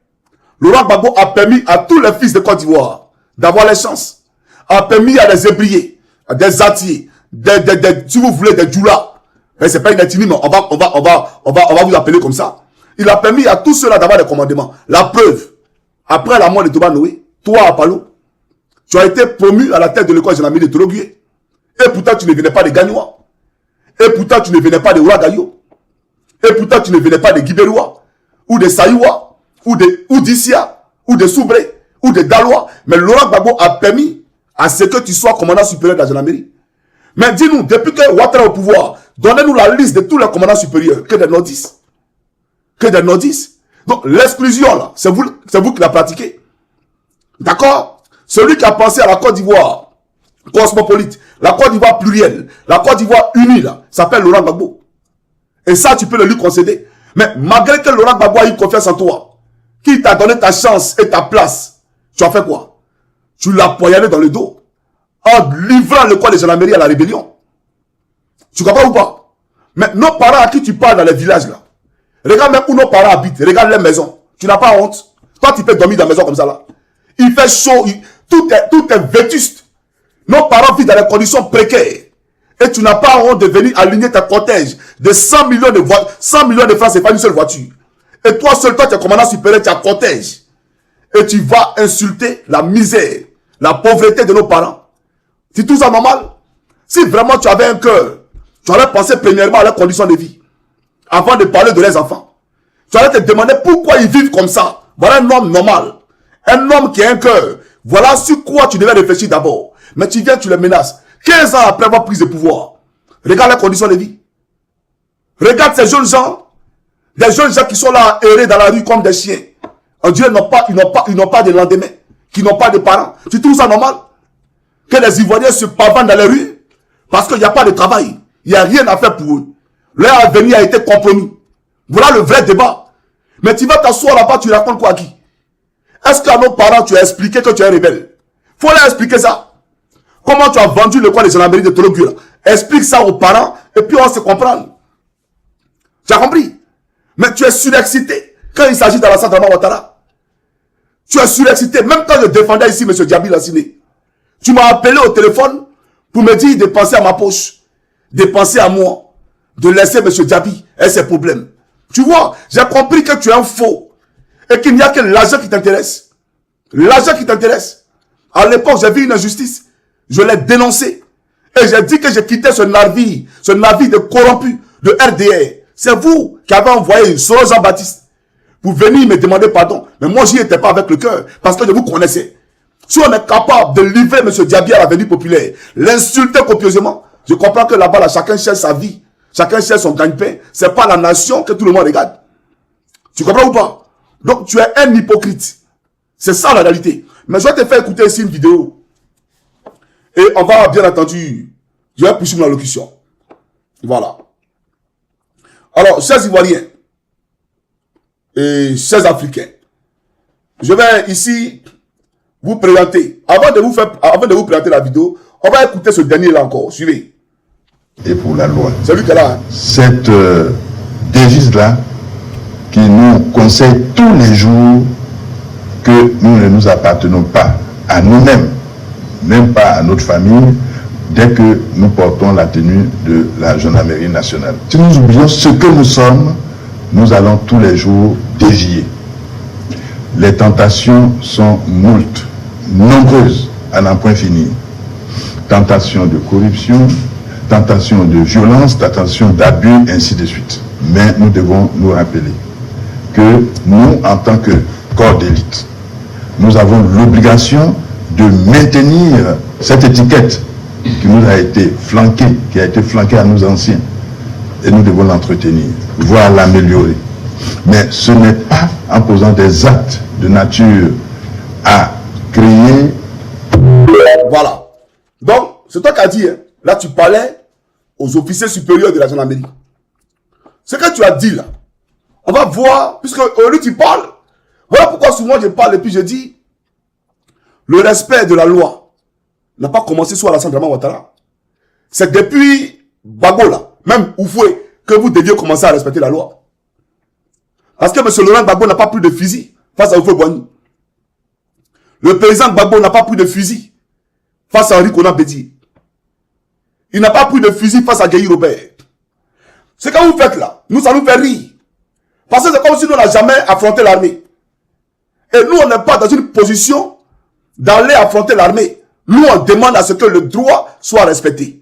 D: Laurent Gbagbo a permis à tous les fils de Côte d'Ivoire d'avoir les chances. A permis à des ébriers, à des atiers, si vous voulez, des djoulas. Mais c'est pas une ethnie, mais on va vous appeler comme ça. Il a permis à tous ceux-là d'avoir des commandements. La preuve, après la mort de Toba Noé, toi, à Palo, tu as été promu à la tête de l'école de gendarmerie de Torogui. Et pourtant, tu ne venais pas de Gagnoua. Et pourtant, tu ne venais pas de Ouagayo. Et pourtant, tu ne venais pas de Guibéroua, ou de Saïwa, ou d'Issia, ou de Soubré, ou de Dalois. Mais Laurent Gbagbo a permis à ce que tu sois commandant supérieur de la gendarmerie. Mais dis-nous, depuis que Ouattara est au pouvoir, donnez-nous la liste de tous les commandants supérieurs, que des nordistes. Que des nordistes. Donc, l'exclusion, là, c'est vous qui la pratiquez. D'accord? Celui qui a pensé à la Côte d'Ivoire cosmopolite, la Côte d'Ivoire plurielle, la Côte d'Ivoire unie, là, s'appelle Laurent Gbagbo. Et ça, tu peux le lui concéder. Mais malgré que Laurent Gbagbo a eu confiance en toi, qui t'a donné ta chance et ta place, tu as fait quoi? Tu l'as poignardé dans le dos en livrant le corps des gendarmeries à la rébellion. Tu comprends ou pas? Mais nos parents à qui tu parles dans les villages là, regarde même où nos parents habitent, regarde les maisons. Tu n'as pas honte? Toi, tu peux dormir dans la maison comme ça là. Il fait chaud, tout est vétuste. Nos parents vivent dans des conditions précaires. Et tu n'as pas honte de venir aligner ta cortège de 100 millions de francs, c'est pas une seule voiture. Et toi seul, toi, tu es commandant supérieur, tu as cortège. Et tu vas insulter la misère, la pauvreté de nos parents. C'est tout ça normal? Si vraiment tu avais un cœur, tu aurais pensé premièrement à leurs conditions de vie, avant de parler de leurs enfants. Tu aurais te demandé pourquoi ils vivent comme ça. Voilà un homme normal. Un homme qui a un cœur. Voilà sur quoi tu devais réfléchir d'abord. Mais tu viens, tu les menaces. 15 ans après avoir pris le pouvoir. Regarde les conditions de vie. Regarde ces jeunes gens. Des jeunes gens qui sont là à errer dans la rue comme des chiens. On dirait qu'ils n'ont pas de lendemain. Qui n'ont pas de parents. Tu trouves ça normal? Que les Ivoiriens se pavent dans les rues parce qu'il n'y a pas de travail. Il n'y a rien à faire pour eux. Leur avenir a été compromis. Voilà le vrai débat. Mais tu vas t'asseoir là-bas, tu racontes quoi à qui? Est-ce qu'à nos parents, tu as expliqué que tu es un rebelle? Faut leur expliquer ça. Comment tu as vendu le coin des gendarmeries de Torogui? Explique ça aux parents et puis on va se comprendre. Tu as compris? Mais tu es surexcité quand il s'agit d'Alassane Dramane Ouattara. Tu es surexcité. Même quand je défendais ici M. Diaby Lassiné, tu m'as appelé au téléphone pour me dire de penser à ma poche, de penser à moi, de laisser M. Diaby et ses problèmes. Tu vois, j'ai compris que tu es un faux et qu'il n'y a que l'argent qui t'intéresse. L'argent qui t'intéresse. À l'époque, j'ai vu une injustice. Je l'ai dénoncé. Et j'ai dit que j'ai quitté ce navire de corrompus, de RDR. C'est vous qui avez envoyé Soro Jean-Baptiste pour venir me demander pardon. Mais moi, j'y étais pas avec le cœur parce que je vous connaissais. Si on est capable de livrer M. Diaby à l'avenir populaire, l'insulter copieusement, je comprends que là-bas, là, chacun cherche sa vie. Chacun cherche son gagne-pain. C'est pas la nation que tout le monde regarde. Tu comprends ou pas? Donc, tu es un hypocrite. C'est ça la réalité. Mais je vais te faire écouter ici une vidéo. Et on va bien entendu, je vais poursuivre la locution. Voilà. Alors, chers Ivoiriens et chers Africains, je vais ici vous présenter, avant de vous présenter la vidéo, on va écouter ce dernier là encore. Suivez.
G: Et pour la loi.
D: C'est lui qui est là. Hein?
G: Cette devise-là qui nous conseille tous les jours que nous ne nous appartenons pas à nous-mêmes, même pas à notre famille, dès que nous portons la tenue de la gendarmerie nationale. Si nous oublions ce que nous sommes, nous allons tous les jours dévier. Les tentations sont moultes, nombreuses, à n'en point finir. Tentation de corruption, tentation de violence, tentation d'abus, ainsi de suite. Mais nous devons nous rappeler que nous, en tant que corps d'élite, nous avons l'obligation de maintenir cette étiquette qui nous a été flanquée, qui a été flanquée à nos anciens. Et nous devons l'entretenir, voire l'améliorer. Mais ce n'est pas en posant des actes de nature à créer.
D: Voilà. Donc, c'est toi qui as dit, hein. Là tu parlais aux officiers supérieurs de la gendarmerie. Ce que tu as dit là, on va voir, puisque lui tu parles, voilà pourquoi souvent je parle et puis je dis, le respect de la loi n'a pas commencé sous Alassane Dramane Ouattara. C'est depuis Gbagbo là, même Oufoué, que vous deviez commencer à respecter la loi. Parce que M. Laurent Gbagbo n'a pas pris de fusil face à Oufoué Boigny. Le président Gbagbo n'a pas pris de fusil face à Henri Konan Bédié. Il n'a pas pris de fusil face à Guéhi Robert. Ce que vous faites là, nous, ça nous fait rire. Parce que c'est comme si nous n'avons jamais affronté l'armée. Et nous, on n'est pas dans une position d'aller affronter l'armée. Nous, on demande à ce que le droit soit respecté.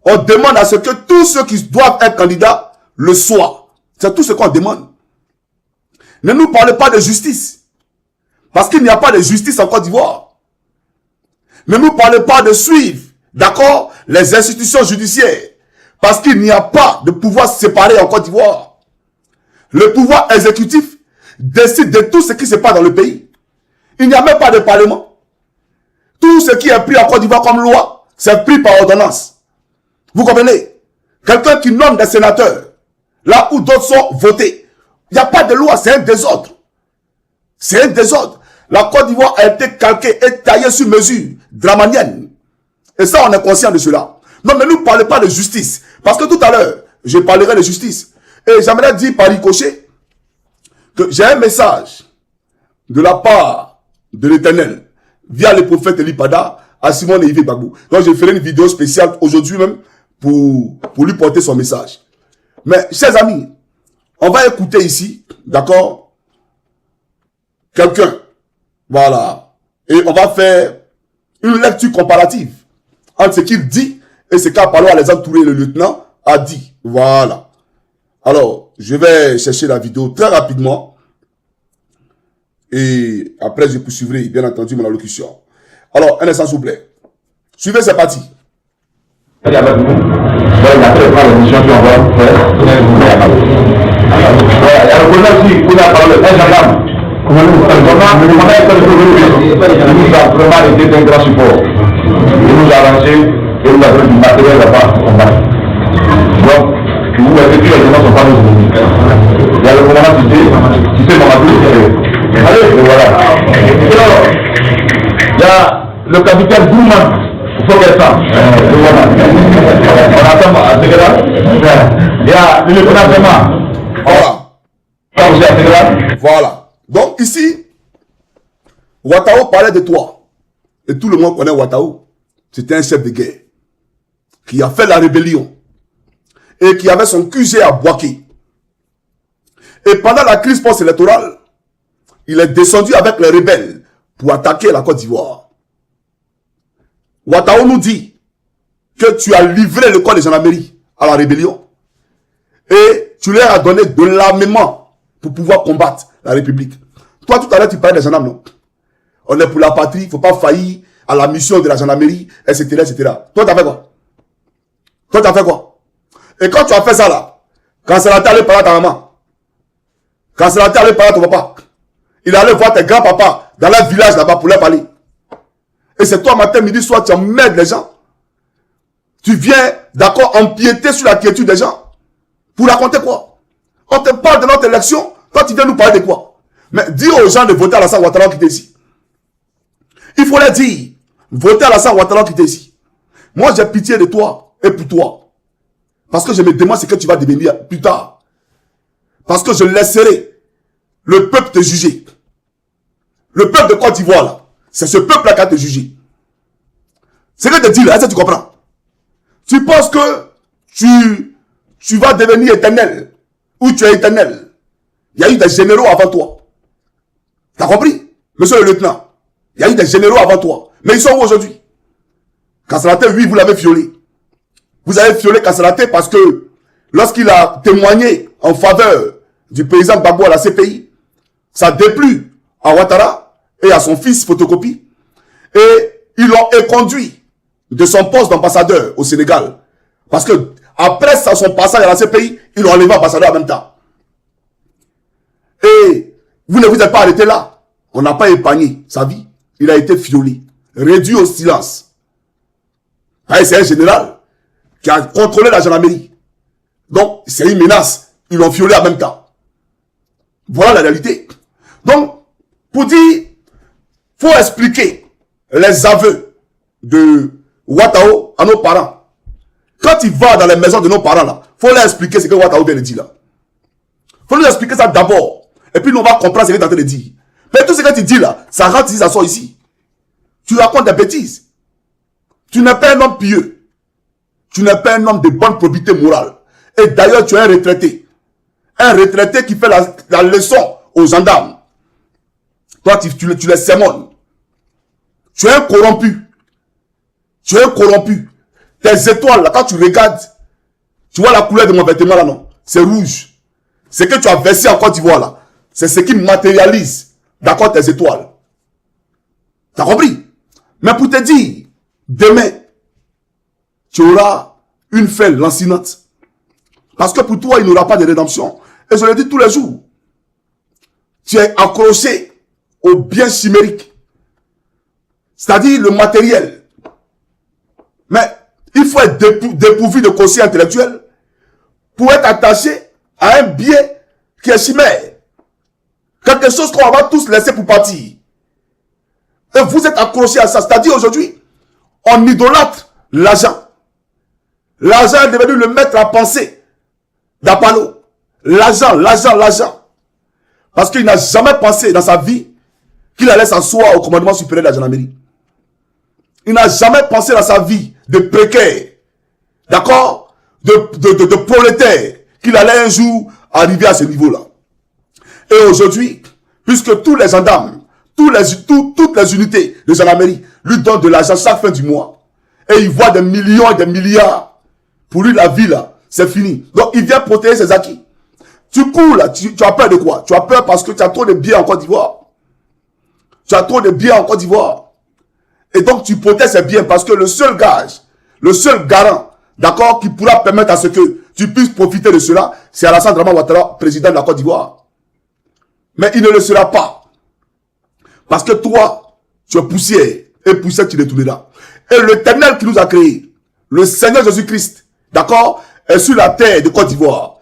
D: On demande à ce que tous ceux qui doivent être candidats le soient. C'est tout ce qu'on demande. Ne nous parlez pas de justice. Parce qu'il n'y a pas de justice en Côte d'Ivoire. Ne nous parlez pas de suivre, d'accord, les institutions judiciaires. Parce qu'il n'y a pas de pouvoir séparé en Côte d'Ivoire. Le pouvoir exécutif décide de tout ce qui se passe dans le pays. Il n'y a même pas de parlement. Tout ce qui est pris en Côte d'Ivoire comme loi, c'est pris par ordonnance. Vous comprenez? Quelqu'un qui nomme des sénateurs, là où d'autres sont votés. Il n'y a pas de loi, c'est un désordre. C'est un désordre. La Côte d'Ivoire a été calquée et taillée sur mesure, dramanienne. Et ça, on est conscient de cela. Non, ne nous parlez pas de justice. Parce que tout à l'heure, je parlerai de justice. Et j'aimerais dire par ricochet que j'ai un message de la part de l'Éternel via le prophète Elipada à Simon et Yves Gbagbo. Donc, je ferai une vidéo spéciale aujourd'hui même pour lui porter son message. Mais, chers amis, on va écouter ici, d'accord, quelqu'un. Voilà. Et on va faire une lecture comparative entre ce qu'il dit et ce qu'Apollo Alexandre Touré, le lieutenant, a dit. Voilà. Alors, je vais chercher la vidéo très rapidement. Et après, je poursuivrai, bien entendu, mon allocution. Alors, un instant, s'il vous plaît. Suivez, c'est parti.
H: Il y a l'émission qu'on va faire. Il y a le collègue aussi, qui a parlé, un gendarme. Il nous a vraiment été d'un grand support. Il nous a arrangé et nous avons du matériel là-bas pour combattre. Donc, vous voyez que les gens ne sont pas nos ennemis. Il y a le commandant qui sait Mamadou. Allez, voilà. Alors, il y a le capitaine Bouman. Il faut qu'elle s'en. On attend à Séguéla. Il y a le lieutenant.
D: Voilà. Voilà. Donc ici, Ouattao parlait de toi. Et tout le monde connaît Ouattao. C'était un chef de guerre qui a fait la rébellion et qui avait son QG à Bouaké. Et pendant la crise post-électorale, il est descendu avec les rebelles pour attaquer la Côte d'Ivoire. Ouattao nous dit que tu as livré le corps des gendarmeries à la rébellion et tu leur as donné de l'armement pour pouvoir combattre la République. Toi, tout à l'heure, tu parlais des gendarmes, non? On est pour la patrie, il ne faut pas faillir à la mission de la gendarmerie, etc., etc. Toi, tu as fait quoi? Toi, tu as fait quoi? Et quand tu as fait ça, là, quand c'est la allé parler à ta maman, quand c'est la allé parler à ton papa, il allait voir tes grands-papas dans leur village là-bas pour leur parler. Et c'est toi, matin, midi, soir, tu emmerdes les gens. Tu viens, d'accord, empiéter sur la quiétude des gens. Pour raconter quoi? On te parle de notre élection, toi, tu viens nous parler de quoi? Mais dis aux gens de voter à Alassane Ouattara qui est ici. Il faut leur dire, votez à Alassane Ouattara qui est ici. Moi, j'ai pitié de toi et pour toi. Parce que je me demande ce que tu vas devenir plus tard. Parce que je laisserai le peuple te juger. Le peuple de Côte d'Ivoire, là, c'est ce peuple-là qui va te juger. Ce que je te dis là, est-ce que tu comprends? Tu penses que tu vas devenir éternel, ou tu es éternel. Il y a eu des généraux avant toi. T'as compris? Monsieur le lieutenant, il y a eu des généraux avant toi. Mais ils sont où aujourd'hui? Kasserate, oui, vous l'avez violé. Vous avez violé Kasserate parce que lorsqu'il a témoigné en faveur du président Gbagbo à la CPI, ça déplut à Ouattara et à son fils photocopie. Et ils l'ont éconduit de son poste d'ambassadeur au Sénégal. Parce que après son passage à la CPI, ils l'ont enlevé ambassadeur en même temps. Et Vous ne vous êtes pas arrêté là. On n'a pas épargné sa vie. Il a été violé, réduit au silence. C'est un général qui a contrôlé la gendarmerie. Donc, c'est une menace. Ils l'ont violé en même temps. Voilà la réalité. Donc, pour dire, faut expliquer les aveux de Ouattao à nos parents. Quand il va dans les maisons de nos parents, là, faut leur expliquer ce que Ouattao vient de dire là. Faut leur expliquer ça d'abord. Et puis nous on va comprendre ce qu'il est en train de dire. Mais tout ce que tu dis là, ça rentre ici, ça sort ici. Tu racontes des bêtises. Tu n'es pas un homme pieux. Tu n'es pas un homme de bonne probité morale. Et d'ailleurs, tu es un retraité. Un retraité qui fait la leçon aux gendarmes. Toi, tu les sermonnes. Tu es un corrompu. Tu es un corrompu. Tes étoiles, là, quand tu regardes, tu vois la couleur de mon vêtement, là, non? C'est rouge. Ce que tu as versé en Côte d'Ivoire, là, c'est ce qui matérialise, d'accord, tes étoiles. T'as compris? Mais pour te dire, demain, tu auras une fin lancinante. Parce que pour toi, il n'y aura pas de rédemption. Et je le dis tous les jours. Tu es accroché au bien chimérique. C'est-à-dire le matériel. Mais il faut être dépourvu de conscience intellectuelle pour être attaché à un bien qui est chimère. Quelque chose qu'on va tous laisser pour partir. Et vous êtes accroché à ça. C'est-à-dire aujourd'hui, on idolâtre l'argent. L'argent est devenu le maître à penser d'Apollo. L'argent, l'argent, l'argent. Parce qu'il n'a jamais pensé dans sa vie qu'il allait s'asseoir au commandement supérieur de la gendarmerie. Il n'a jamais pensé dans sa vie de précaire, d'accord, de prolétaire, qu'il allait un jour arriver à ce niveau-là. Et aujourd'hui, puisque tous les gendarmes, toutes les unités de gendarmerie lui donnent de l'argent chaque fin du mois, et il voit des millions et des milliards, pour lui la vie là, c'est fini. Donc il vient protéger ses acquis. Tu cours là, tu as peur de quoi? Tu as peur parce que tu as trop de biens en Côte d'Ivoire. Tu as trop de biens en Côte d'Ivoire. Et donc tu protèges ces biens parce que le seul gage, le seul garant, d'accord, qui pourra permettre à ce que tu puisses profiter de cela, c'est Alassane Dramane Ouattara, président de la Côte d'Ivoire. Mais il ne le sera pas. Parce que toi, tu es poussière, et poussière tu détourneras. Et l'Éternel qui nous a créés, le Seigneur Jésus-Christ, d'accord, est sur la terre de Côte d'Ivoire.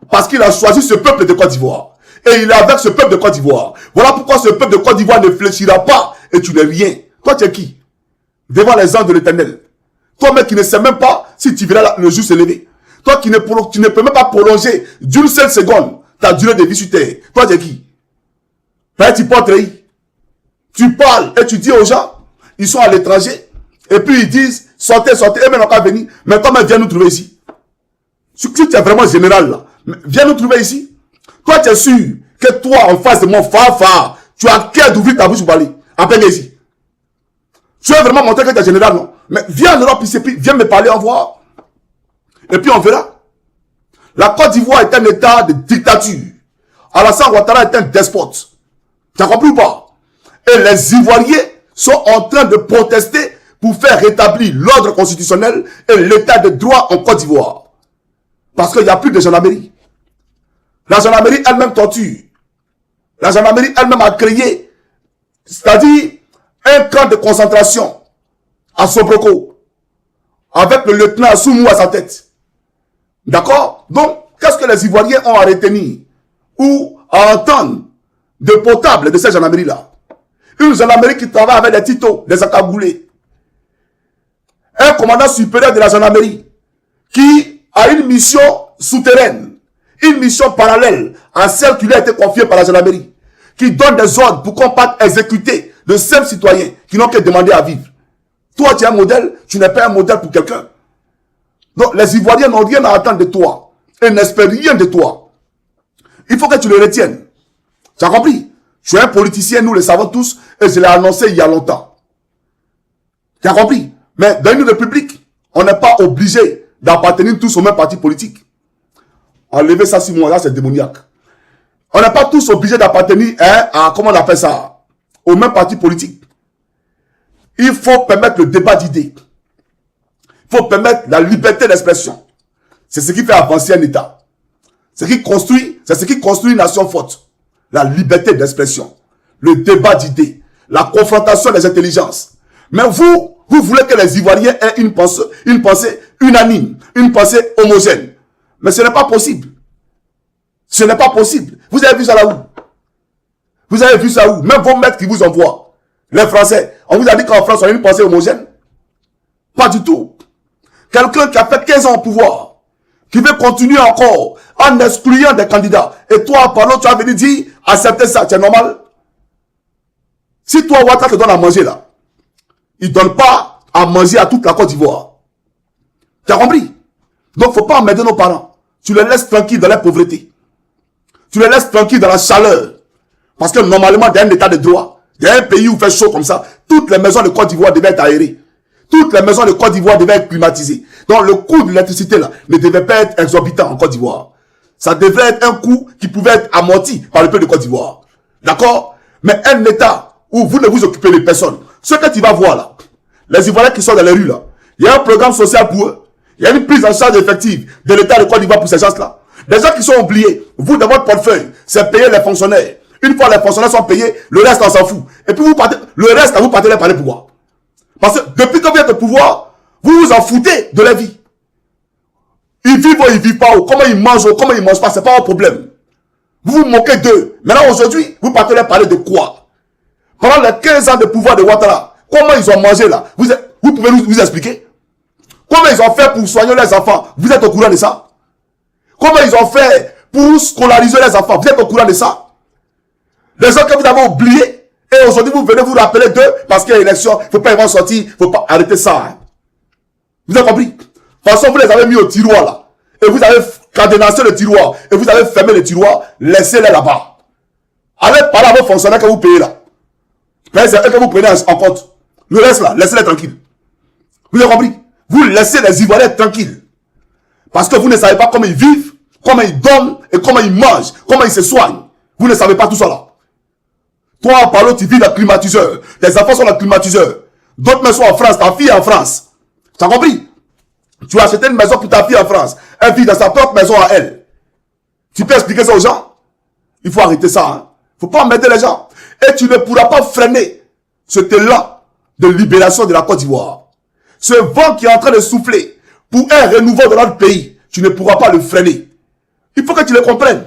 D: Parce qu'il a choisi ce peuple de Côte d'Ivoire. Et il est avec ce peuple de Côte d'Ivoire. Voilà pourquoi ce peuple de Côte d'Ivoire ne fléchira pas et tu n'es rien. Toi, tu es qui? Devant les anges de l'Éternel. Toi, mec, qui ne sais même pas si tu verras le jour se lever. Toi, tu ne peux même pas prolonger d'une seule seconde ta durée de vie sur terre. Toi, tu es qui? Tu peux trahir. Tu parles et tu dis aux gens, ils sont à l'étranger, et puis ils disent, sortez, sortez, et maintenant, venir. Mais comment viens nous trouver ici? Si tu es vraiment général, là, viens nous trouver ici. Toi, tu es sûr que toi, en face de mon phare, tu as cœur d'ouvrir ta bouche pour parler. Appelle ici. Tu veux vraiment montrer que tu es général, non? Mais viens en Europe ici, viens me parler, en voir. Et puis on verra. La Côte d'Ivoire est un état de dictature. Alassane Ouattara est un despote. Tu as compris ou pas? Et les Ivoiriens sont en train de protester pour faire rétablir l'ordre constitutionnel et l'état de droit en Côte d'Ivoire. Parce qu'il n'y a plus de gendarmerie. La gendarmerie elle-même torture. La gendarmerie elle-même a créé, c'est-à-dire un camp de concentration à Sobroko, avec le lieutenant Soumou à sa tête. D'accord? Donc, qu'est-ce que les Ivoiriens ont à retenir ou à entendre de potable de cette gendarmerie-là? Une gendarmerie qui travaille avec des titos, des accagoulés. Un commandant supérieur de la gendarmerie qui a une mission souterraine, une mission parallèle à celle qui lui a été confiée par la gendarmerie, qui donne des ordres pour qu'on parte exécuter de simples citoyens qui n'ont que demander à vivre. Toi, tu es un modèle, tu n'es pas un modèle pour quelqu'un. Donc, les Ivoiriens n'ont rien à attendre de toi et n'espèrent rien de toi. Il faut que tu le retiennes. Tu as compris? Tu es un politicien, nous le savons tous, et je l'ai annoncé il y a longtemps. Tu as compris? Mais dans une république, on n'est pas obligé d'appartenir tous au même parti politique. Enlever ça 6 mois là, c'est démoniaque. On n'est pas tous obligés d'appartenir à, comment on appelle ça, au même parti politique. Il faut permettre le débat d'idées. Il faut permettre la liberté d'expression. C'est ce qui fait avancer un État. C'est ce qui construit une nation forte. la liberté d'expression, le débat d'idées, la confrontation des intelligences. Mais vous voulez que les Ivoiriens aient une pensée unanime, une pensée homogène. Mais ce n'est pas possible. Ce n'est pas possible. Vous avez vu ça là où? Vous avez vu ça où? Même vos maîtres qui vous envoient, les Français, on vous a dit qu'en France, on a une pensée homogène? Pas du tout. Quelqu'un qui a fait 15 ans au pouvoir, qui veut continuer encore en excluant des candidats. Et toi, pardon, tu as venu dire, accepter ça, c'est normal. Si toi, Ouattara te donne à manger là, il ne donne pas à manger à toute la Côte d'Ivoire. Tu as compris? Donc, il ne faut pas emmerder nos parents. Tu les laisses tranquilles dans la pauvreté. Tu les laisses tranquilles dans la chaleur. Parce que normalement, dans un état de droit, dans un pays où il fait chaud comme ça, toutes les maisons de Côte d'Ivoire devaient être aérées. Toutes les maisons de Côte d'Ivoire devaient être climatisées. Donc, le coût de l'électricité là ne devait pas être exorbitant en Côte d'Ivoire. Ça devrait être un coût qui pouvait être amorti par le peuple de Côte d'Ivoire. D'accord? Mais un état où vous ne vous occupez de personne, ce que tu vas voir là, les Ivoiriens qui sont dans les rues là, il y a un programme social pour eux. Il y a une prise en charge effective de l'état de Côte d'Ivoire pour ces gens-là. Des gens qui sont oubliés, vous dans votre portefeuille, c'est payer les fonctionnaires. Une fois les fonctionnaires sont payés, le reste on s'en fout. Et puis vous partez, le reste vous partez les parler pourquoi? Parce que depuis que vous êtes au pouvoir, vous vous en foutez de la vie. Ils vivent ou ils vivent pas, ou comment ils mangent ou comment ils mangent pas, c'est pas un problème. Vous vous moquez d'eux. Maintenant aujourd'hui, vous partez les parler de quoi? Pendant les 15 ans de pouvoir de Ouattara, comment ils ont mangé là? Vous pouvez nous expliquer? Comment ils ont fait pour soigner les enfants? Vous êtes au courant de ça? Comment ils ont fait pour scolariser les enfants? Vous êtes au courant de ça? Les gens que vous avez oubliés, et aujourd'hui vous venez vous rappeler d'eux parce qu'il y a une élection, il ne faut pas y avoir sortir, il ne faut pas arrêter ça. Hein. Vous avez compris? De toute façon, vous les avez mis au tiroir là. Et vous avez cadenassé le tiroir. Et vous avez fermé le tiroir. Laissez-les là-bas. Allez parler à vos fonctionnaires que vous payez là. C'est eux que vous prenez en compte. Le reste là, laissez-les tranquilles. Vous avez compris? Vous laissez les Ivoiriens tranquilles. Parce que vous ne savez pas comment ils vivent, comment ils dorment, et comment ils mangent, comment ils se soignent. Vous ne savez pas tout ça là. Toi, Palo, tu vis dans le climatiseur. Tes enfants sont dans le climatiseur. D'autres maisons en France, ta fille est en France. Tu as compris? Tu as acheté une maison pour ta fille en France. Elle vit dans sa propre maison à elle. Tu peux expliquer ça aux gens? Il faut arrêter ça. Hein? Il ne faut pas embêter les gens. Et tu ne pourras pas freiner cet élan de libération de la Côte d'Ivoire. Ce vent qui est en train de souffler pour un renouveau de notre pays, tu ne pourras pas le freiner. Il faut que tu le comprennes.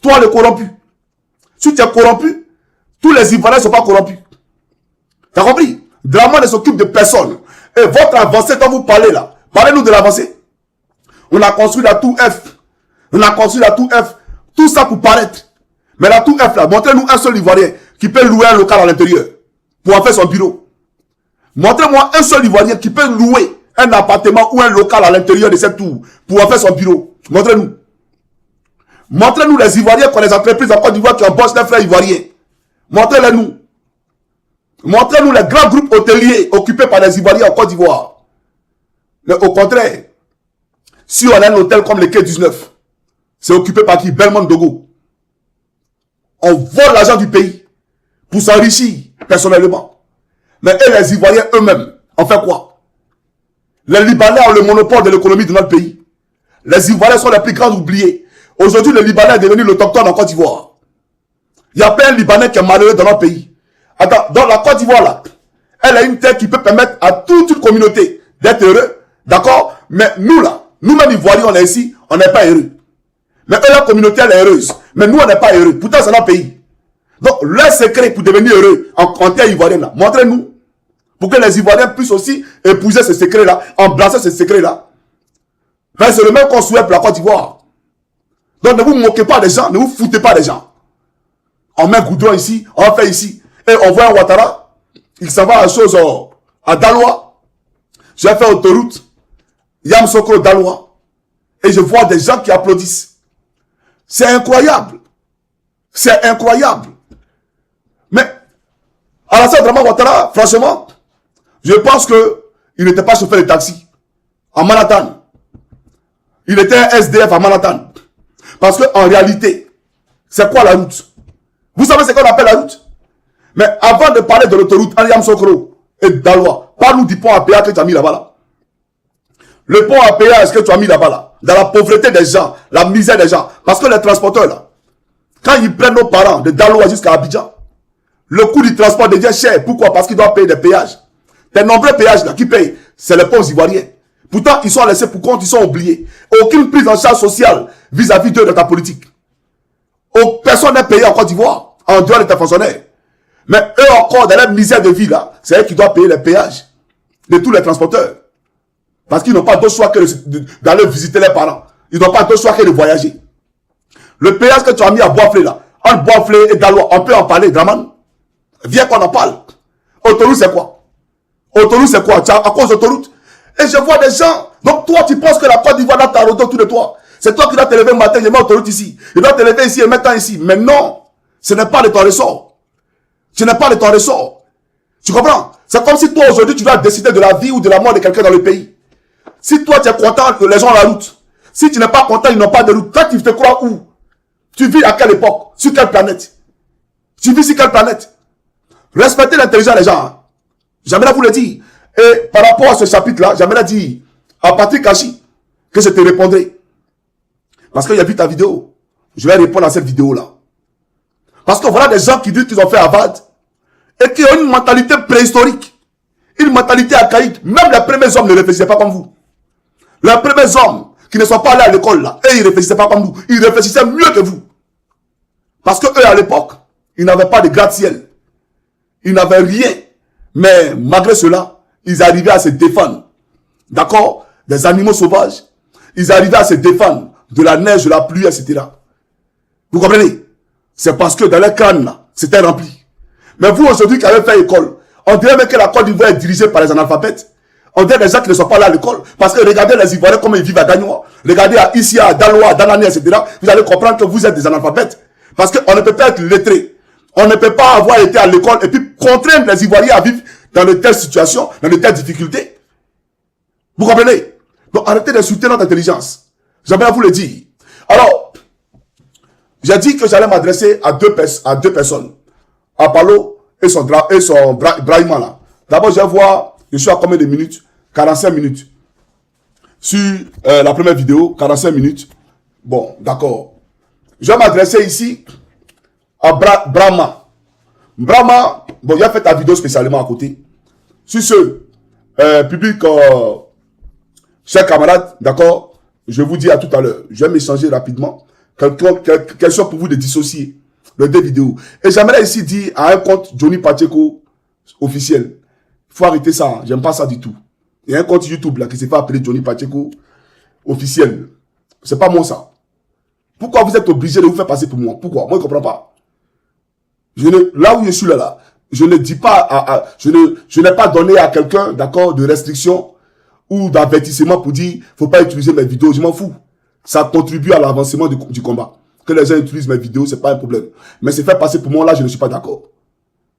D: Toi, le corrompu. Si tu es corrompu, tous les Ivoiriens ne sont pas corrompus. Tu as compris? Dramane ne s'occupe de personne. Et votre avancée dont vous parlez là, parlez-nous de l'avancée. On a construit la tour F. On a construit la tour F. Tout ça pour paraître. Mais la tour F là, montrez-nous un seul Ivoirien qui peut louer un local à l'intérieur pour en faire son bureau. Montrez-moi un seul Ivoirien qui peut louer un appartement ou un local à l'intérieur de cette tour pour en faire son bureau. Montrez-nous. Montrez-nous les Ivoiriens qui ont les entreprises en Côte d'Ivoire qui embauchent les frères Ivoiriens. Montrez-les nous. Montrez-nous les grands groupes hôteliers occupés par les Ivoiriens en Côte d'Ivoire. Mais au contraire, si on a un hôtel comme le Quai 19, c'est occupé par qui? Belmont Dogo. On vole l'argent du pays pour s'enrichir personnellement. Mais eux, les Ivoiriens eux-mêmes, on fait quoi? Les Libanais ont le monopole de l'économie de notre pays. Les Ivoiriens sont les plus grands oubliés. Aujourd'hui, le Libanais est devenu l'autochtone en Côte d'Ivoire. Il n'y a pas un Libanais qui est malheureux dans notre pays. Attends, dans la Côte d'Ivoire, là, elle a une terre qui peut permettre à toute une communauté d'être heureux. D'accord? Mais nous, là, nous-mêmes Ivoiriens, on est ici, on n'est pas heureux. Mais eux, la communauté, elle est heureuse. Mais nous, on n'est pas heureux. Pourtant, c'est notre pays. Donc, leur secret pour devenir heureux en terre ivoirienne, là, montrez-nous. Pour que les Ivoiriens puissent aussi épouser ce secret-là, embrasser ce secret-là. C'est le même qu'on souhaite pour la Côte d'Ivoire. Donc, ne vous moquez pas des gens, ne vous foutez pas des gens. On met goudron ici, on fait ici. Et on voit un Ouattara, il s'en va à chose à Daloa. J'ai fait autoroute, Yamoussoukro Daloa. Et je vois des gens qui applaudissent. C'est incroyable. C'est incroyable. Mais, Alassane Draman Ouattara, franchement, je pense qu'il n'était pas chauffeur de taxi à Manhattan. Il était un SDF à Manhattan. Parce qu'en réalité, c'est quoi la route? Vous savez ce qu'on appelle la route? Mais avant de parler de l'autoroute Yamoussoukro et Daloa, parle-nous du pont à péage que tu as mis là-bas là. Le pont à péage que tu as mis là-bas là, dans la pauvreté des gens, la misère des gens. Parce que les transporteurs là, Quand ils prennent nos parents de Daloa jusqu'à Abidjan, le coût du transport devient cher. Pourquoi? Parce qu'ils doivent payer des péages. Des nombreux péages là qui payent, c'est les pauvres Ivoiriens. Pourtant, ils sont laissés pour compte, ils sont oubliés. Aucune prise en charge sociale vis-à-vis d'eux de ta politique. Personne n'est payé en Côte d'Ivoire, en dehors de tes fonctionnaires. Mais eux encore, dans la misère de vie là, c'est eux qui doivent payer les péages de tous les transporteurs. Parce qu'ils n'ont pas d'autre choix que d'aller visiter les parents. Ils n'ont pas d'autre choix que de voyager. Le péage que tu as mis à Boisflé là, entre Boisflé et Daloa, on peut en parler, Draman. Viens qu'on en parle. Autoroute c'est quoi? Autoroute c'est quoi? À cause d'autoroute. Et je vois des gens. Donc toi tu penses que la Côte d'Ivoire dans ta route autour de toi. C'est toi qui dois te lever le matin, je mets autoroute ici. Je dois te lever ici et mettre temps ici. Mais non, ce n'est pas de ton ressort. Ce n'est pas de ton ressort. Tu comprends? C'est comme si toi aujourd'hui tu dois décider de la vie ou de la mort de quelqu'un dans le pays. Si toi tu es content que les gens ont la route. Si tu n'es pas content, ils n'ont pas de route. Toi tu te crois où? Tu vis à quelle époque? Sur quelle planète? Tu vis sur quelle planète? Respectez l'intelligence des gens. Hein. J'aimerais vous le dire. Et par rapport à ce chapitre-là, j'aimerais dire à Patrick Kachi que je te répondrai. Parce qu'il y a vu ta vidéo. Je vais répondre à cette vidéo-là. Parce que voilà des gens qui disent qu'ils ont fait Harvard et qui ont une mentalité préhistorique. Une mentalité archaïque. Même les premiers hommes ne réfléchissaient pas comme vous. Les premiers hommes qui ne sont pas allés à l'école là, et ils ne réfléchissaient pas comme vous. Ils réfléchissaient mieux que vous. Parce que eux à l'époque, ils n'avaient pas de gratte-ciel. Ils n'avaient rien. Mais malgré cela, ils arrivaient à se défendre. D'accord? Des animaux sauvages. Ils arrivaient à se défendre de la neige, de la pluie, etc. Vous comprenez? C'est parce que dans les crânes là, c'était rempli. Mais vous aujourd'hui qui avez fait école, on dirait même que la Côte d'Ivoire est dirigée par les analphabètes. On dirait des gens qui ne sont pas là à l'école. Parce que regardez les Ivoiriens comment ils vivent à Gagnoa. Regardez ici à Daloa, Danane, etc. Vous allez comprendre que vous êtes des analphabètes. Parce qu'on ne peut pas être lettré. On ne peut pas avoir été à l'école et puis contraindre les Ivoiriens à vivre dans de telles situations, dans de telles difficultés. Vous comprenez? Donc arrêtez d'insulter notre intelligence. J'aimerais vous le dire. Alors, j'ai dit que j'allais m'adresser à deux personnes. À Palo et son Brahima là. D'abord, je vais voir, je suis à combien de minutes? 45 minutes. Sur la première vidéo, 45 minutes. Bon, d'accord. Je vais m'adresser ici à Brahma. Brahma, bon, il a fait ta vidéo spécialement à côté. Sur ce, public, chers camarades, d'accord, je vous dis à tout à l'heure. Je vais m'échanger rapidement. Question pour vous de dissocier les deux vidéos. Et j'aimerais ici dire à un compte Johnny Pacheco officiel. Il faut arrêter ça, hein. J'aime pas ça du tout. Il y a un compte YouTube là qui s'est fait appeler Johnny Pacheco officiel. C'est pas moi ça. Pourquoi vous êtes obligé de vous faire passer pour moi? Pourquoi? Moi je comprends pas. Là où je suis là, je ne dis pas je n'ai pas donné à quelqu'un, d'accord, de restriction ou d'avertissement pour dire faut pas utiliser mes vidéos, je m'en fous. Ça contribue à l'avancement du combat. Que les gens utilisent mes vidéos, c'est pas un problème. Mais c'est faire passer pour moi là, je ne suis pas d'accord.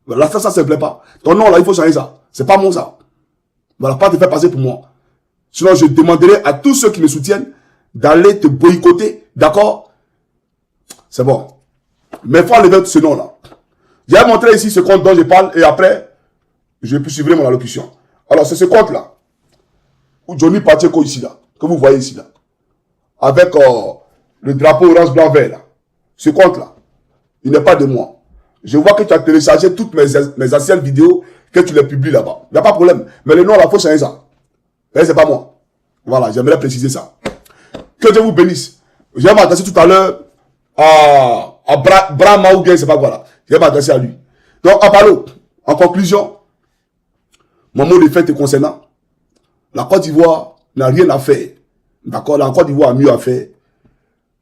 D: Voilà, ça ne me plaît pas. Ton nom là, il faut changer ça. C'est pas mon ça. Voilà, pas te faire passer pour moi. Sinon, je demanderai à tous ceux qui me soutiennent d'aller te boycotter, d'accord? C'est bon. Mais il faut enlever ce nom là. J'ai montré ici ce compte dont je parle et après, je poursuivrai mon allocution. Alors, c'est ce compte là. Où Johnny Pacheco ici là, que vous voyez ici là. Avec le drapeau orange blanc vert là. Ce compte là, il n'est pas de moi. Je vois que tu as téléchargé toutes mes anciennes vidéos, que tu les publies là-bas. Il n'y a pas de problème. Mais le nom là, il faut changer ça. Et c'est pas moi. Voilà, j'aimerais préciser ça. Que Dieu vous bénisse. Je vais m'adresser tout à l'heure à Brahma ou bien c'est pas quoi là. Je vais m'adresser à lui. Donc, à Palo, en conclusion, mon mot de fait te concernant, la Côte d'Ivoire n'a rien à faire. D'accord, la Côte d'Ivoire a mieux à faire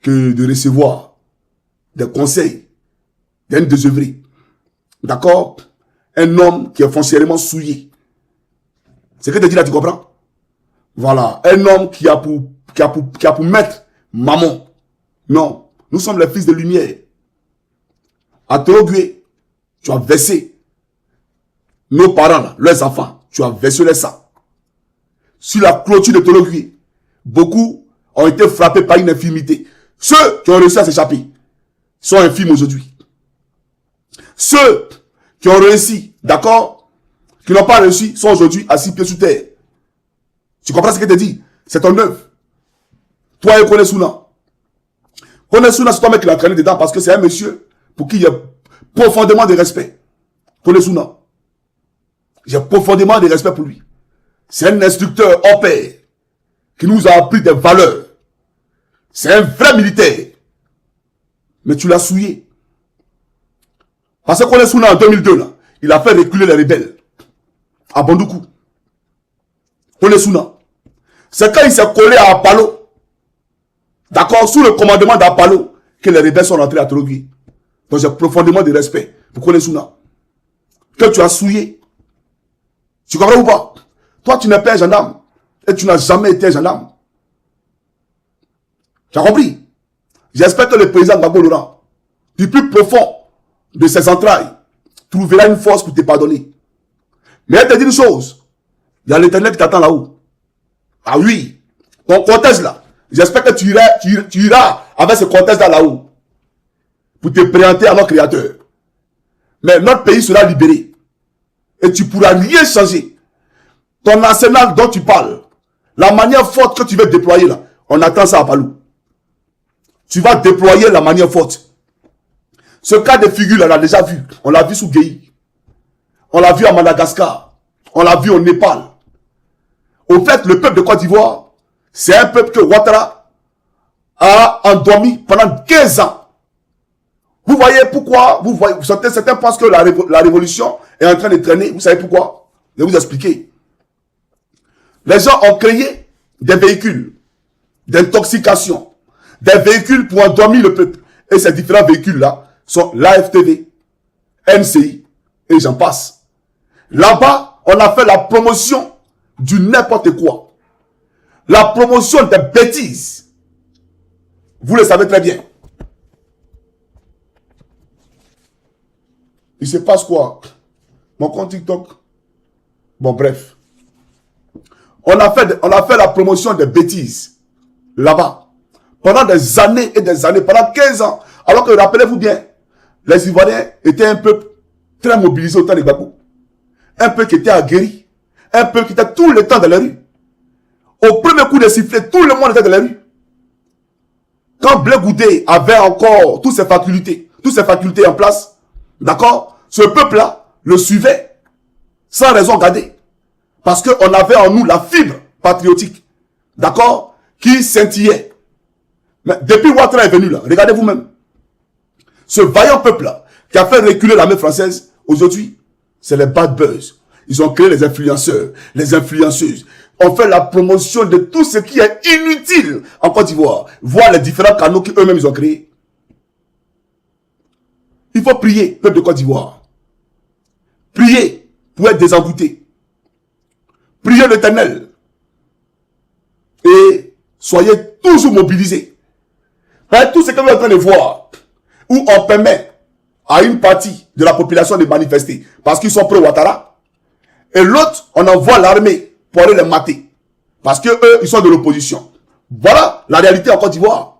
D: que de recevoir des conseils d'un désœuvré. D'accord? Un homme qui est foncièrement souillé. C'est ce que tu dis là, tu comprends? Voilà. Un homme qui a pour maître maman. Non. Nous sommes les fils de lumière. À Torogué, tu as versé nos parents, là, leurs enfants. Tu as versé les sangs. Sur la clôture de Torogué, beaucoup ont été frappés par une infirmité. Ceux qui ont réussi à s'échapper sont infimes aujourd'hui. Ceux qui ont réussi, d'accord, qui n'ont pas réussi, sont aujourd'hui à 6 pieds sous terre. Tu comprends ce que je te dis? C'est ton œuvre. Toi et Kone Souna. Konesuna, c'est toi-même qui l'a traîné dedans parce que c'est un monsieur pour qui il y a profondément de respect. Konesuna. J'ai profondément de respect pour lui. C'est un instructeur hors pair qui nous a appris des valeurs. C'est un vrai militaire. Mais tu l'as souillé. Parce que Konesuna en 2002, là, il a fait reculer les rebelles. À Bandoukou. Konesuna. C'est quand il s'est collé à Apalo. D'accord, sous le commandement d'Apalo, que les rebelles sont rentrés à Torogui. Donc j'ai profondément de respect pour Konesuna. Que tu as souillé. Tu comprends ou pas? Toi, tu n'es pas un gendarme. Et tu n'as jamais été un gendarme. Tu as compris? J'espère que le président Gbagbo Laurent, du plus profond de ses entrailles, trouvera une force pour te pardonner. Mais elle te dit une chose. Il y a l'Éternel qui t'attend là-haut. Ah oui. Ton cortège là. J'espère que tu iras avec ce cortège là-haut. Pour te présenter à notre Créateur. Mais notre pays sera libéré. Et tu ne pourras rien changer. Ton arsenal dont tu parles, la manière forte que tu veux déployer là, on attend ça à Palou. Tu vas déployer la manière forte. Ce cas de figure là, on l'a déjà vu. On l'a vu sous Guéhi. On l'a vu à Madagascar. On l'a vu au Népal. Au fait, le peuple de Côte d'Ivoire, c'est un peuple que Ouattara a endormi pendant 15 ans. Vous voyez pourquoi? Vous voyez, certains pensent que la révolution est en train de traîner. Vous savez pourquoi? Je vais vous expliquer. Les gens ont créé des véhicules d'intoxication, des véhicules pour endormir le peuple. Et ces différents véhicules-là sont l'AFTV, NCI, et j'en passe. Là-bas, on a fait la promotion du n'importe quoi. La promotion des bêtises. Vous le savez très bien. Il se passe quoi? Mon compte TikTok. Bon, bref. On a fait la promotion des bêtises. Là-bas. Pendant des années et des années. Pendant 15 ans. Alors que, rappelez-vous bien, les Ivoiriens étaient un peuple très mobilisé au temps de Gbagbo. Un peuple qui était aguerri. Un peuple qui était tout le temps dans les rues. Au premier coup de sifflet, tout le monde était dans les rues. Quand Blé Goudé avait encore toutes ses facultés en place, d'accord, ce peuple-là le suivait sans raison gardée. Parce qu'on avait en nous la fibre patriotique, d'accord, qui scintillait. Mais depuis Ouattara est venu là, regardez vous-même. Ce vaillant peuple-là, qui a fait reculer l'armée française, aujourd'hui, c'est les bad buzz. Ils ont créé les influenceurs, les influenceuses. On fait la promotion de tout ce qui est inutile en Côte d'Ivoire. Voir les différents canaux qu'eux-mêmes ils ont créés. Il faut prier, peuple de Côte d'Ivoire. Priez pour être désengouté. Priez l'Éternel. Et soyez toujours mobilisés. Par tout ce que vous êtes en train de voir, où on permet à une partie de la population de manifester, parce qu'ils sont pro-Ouattara, et l'autre, on envoie l'armée pour aller les mater, parce que eux, ils sont de l'opposition. Voilà la réalité en Côte d'Ivoire.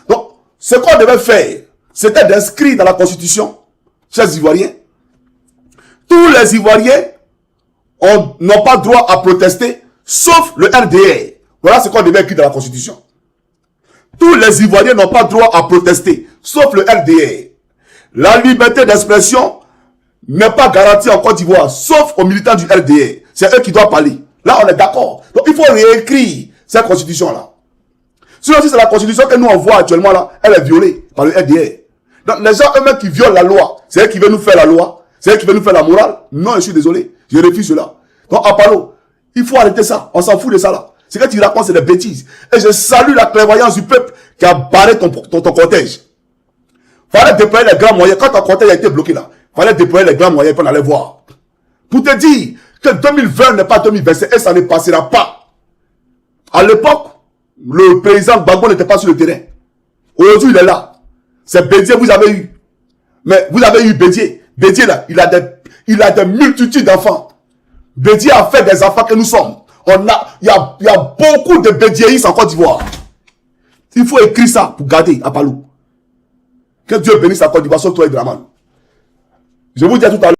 D: Donc, ce qu'on devait faire, c'était d'inscrire dans la Constitution, chers Ivoiriens, tous les Ivoiriens n'ont pas droit à protester, sauf le RDR. Voilà ce qu'on devait écrire dans la Constitution. Tous les Ivoiriens n'ont pas droit à protester, sauf le RDR. La liberté d'expression n'est pas garantie en Côte d'Ivoire, sauf aux militants du RDR. C'est eux qui doivent parler. Là, on est d'accord. Donc, il faut réécrire cette Constitution-là. Sinon, si c'est la Constitution que nous on voit actuellement là, elle est violée par le RDR. Donc, les gens eux-mêmes qui violent la loi, c'est eux qui veulent nous faire la loi, c'est eux qui veulent nous faire la morale. Non, je suis désolé. Je refuse cela. Donc, Apalo, il faut arrêter ça. On s'en fout de ça là. Ce que tu racontes, c'est des bêtises. Et je salue la clairvoyance du peuple qui a barré ton cortège. Fallait déployer les grands moyens. Quand ton cortège a été bloqué là, fallait déployer les grands moyens pour aller voir. Pour te dire que 2020 n'est pas 2025 et ça ne passera pas. À l'époque, le président Gbagbo n'était pas sur le terrain. Aujourd'hui, il est là. C'est Bédié, vous avez eu. Mais vous avez eu Bédié. Bédié là, il a des multitudes d'enfants. Bédié a fait des enfants que nous sommes. Il y a beaucoup de bédiéistes en Côte d'Ivoire. Il faut écrire ça pour garder à Palou. Que Dieu bénisse la Côte d'Ivoire, sauf toi et Draman. Je vous dis à tout à l'heure.